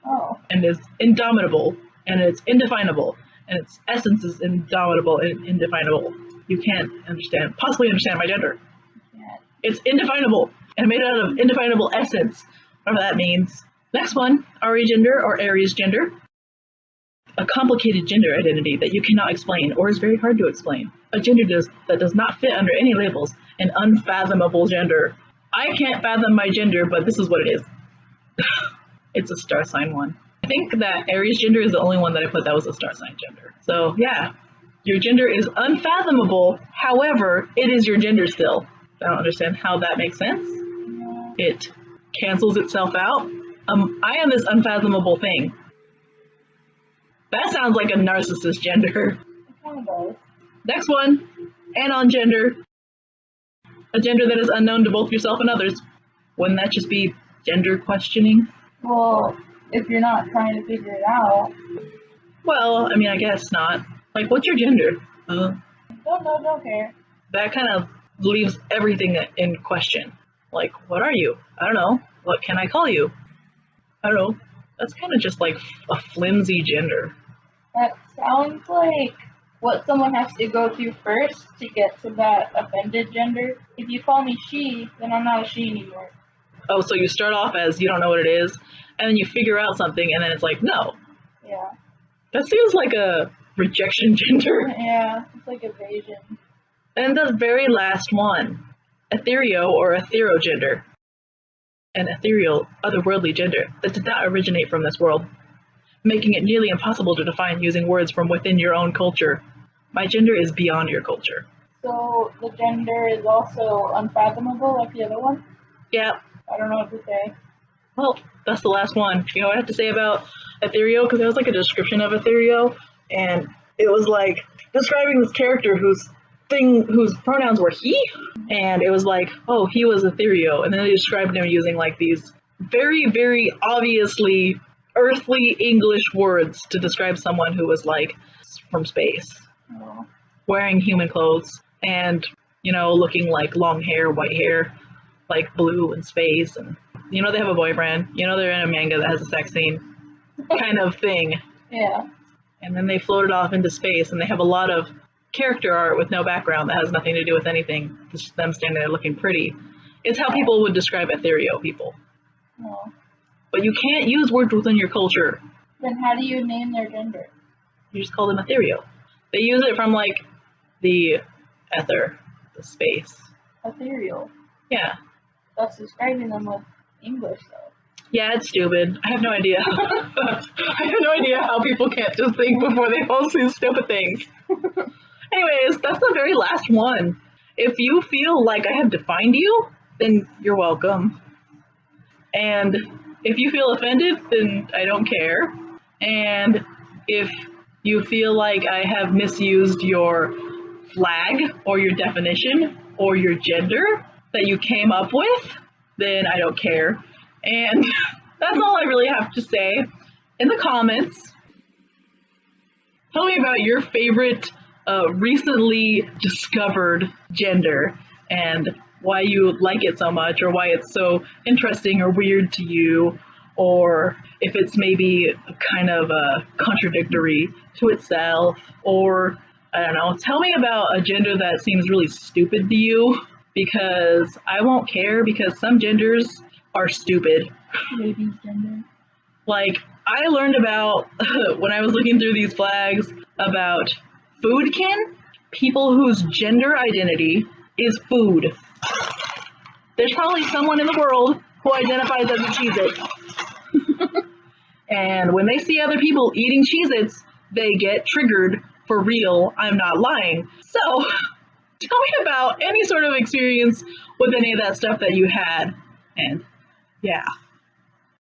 [SPEAKER 2] Oh.
[SPEAKER 1] And is indomitable, and it's indefinable, and its essence is indomitable and indefinable. You can't possibly understand my gender.
[SPEAKER 2] Yeah.
[SPEAKER 1] It's indefinable, and made out of indefinable essence, whatever that means. Next one, Ari gender or Aries gender. A complicated gender identity that you cannot explain, or is very hard to explain. A gender that does not fit under any labels. An unfathomable gender. I can't fathom my gender, but this is what it is. It's a star sign one. I think that Aries gender is the only one that I put that was a star sign gender. So yeah, your gender is unfathomable. However, it is your gender still. I don't understand how that makes sense.
[SPEAKER 2] Yeah.
[SPEAKER 1] It cancels itself out. I am this unfathomable thing. That sounds like a narcissist gender.
[SPEAKER 2] It kind of does.
[SPEAKER 1] Next one, anon gender. A gender that is unknown to both yourself and others. Wouldn't that just be gender questioning?
[SPEAKER 2] Well, if you're not trying to figure it out.
[SPEAKER 1] Well, I mean, I guess not. Like, what's your gender?
[SPEAKER 2] Don't care.
[SPEAKER 1] That kind of leaves everything in question. Like, what are you? I don't know. What can I call you? I don't know. That's kind of just like a flimsy gender.
[SPEAKER 2] That sounds like what someone has to go through first to get to that offended gender. If you call me she, then I'm not a she anymore.
[SPEAKER 1] Oh, so you start off as you don't know what it is, and then you figure out something, and then it's like, no.
[SPEAKER 2] Yeah.
[SPEAKER 1] That seems like a rejection gender.
[SPEAKER 2] Yeah, it's like evasion.
[SPEAKER 1] And the very last one, ethereal or ethero gender. An ethereal, otherworldly gender that did not originate from this world, making it nearly impossible to define using words from within your own culture. My gender is beyond your culture.
[SPEAKER 2] So the gender is also unfathomable like the other one?
[SPEAKER 1] Yeah.
[SPEAKER 2] I don't know what to say.
[SPEAKER 1] Well, that's the last one. You know what I have to say about ethereal? Because there was like a description of ethereal, and it was like describing this character whose pronouns were he, and it was like, oh, he was ethereal, and then they described him using like these very, very obviously earthly English words to describe someone who was like from space, wearing human clothes, and looking like long hair, white hair, like blue in space, and they have a boyfriend, they're in a manga that has a sex scene kind of thing.
[SPEAKER 2] Yeah.
[SPEAKER 1] and then they floated off into space, and they have a lot of character art with no background that has nothing to do with anything, just them standing there looking pretty. It's how people would describe ethereal people.
[SPEAKER 2] Oh.
[SPEAKER 1] But you can't use words within your culture.
[SPEAKER 2] Then how do you name their gender?
[SPEAKER 1] You just call them ethereal. They use it from like the ether, the space.
[SPEAKER 2] Ethereal.
[SPEAKER 1] Yeah.
[SPEAKER 2] That's describing them with English though.
[SPEAKER 1] Yeah, it's stupid. I have no idea. I have no idea how people can't just think before they post these stupid things. Anyways, that's the very last one. If you feel like I have defined you, then you're welcome. And if you feel offended, then I don't care. And if you feel like I have misused your flag or your definition or your gender that you came up with, then I don't care. And that's all I really have to say. In the comments, tell me about your favorite recently discovered gender and why you like it so much, or why it's so interesting or weird to you, or if it's maybe kind of contradictory to itself, or I don't know, tell me about a gender that seems really stupid to you, because I won't care, because some genders are stupid.
[SPEAKER 2] Regus Gender.
[SPEAKER 1] Like, I learned about, when I was looking through these flags, about foodkin, people whose gender identity is food. There's probably someone in the world who identifies as a Cheez-It. And when they see other people eating Cheez-Its, they get triggered for real. I'm not lying. So, tell me about any sort of experience with any of that stuff that you had. And yeah.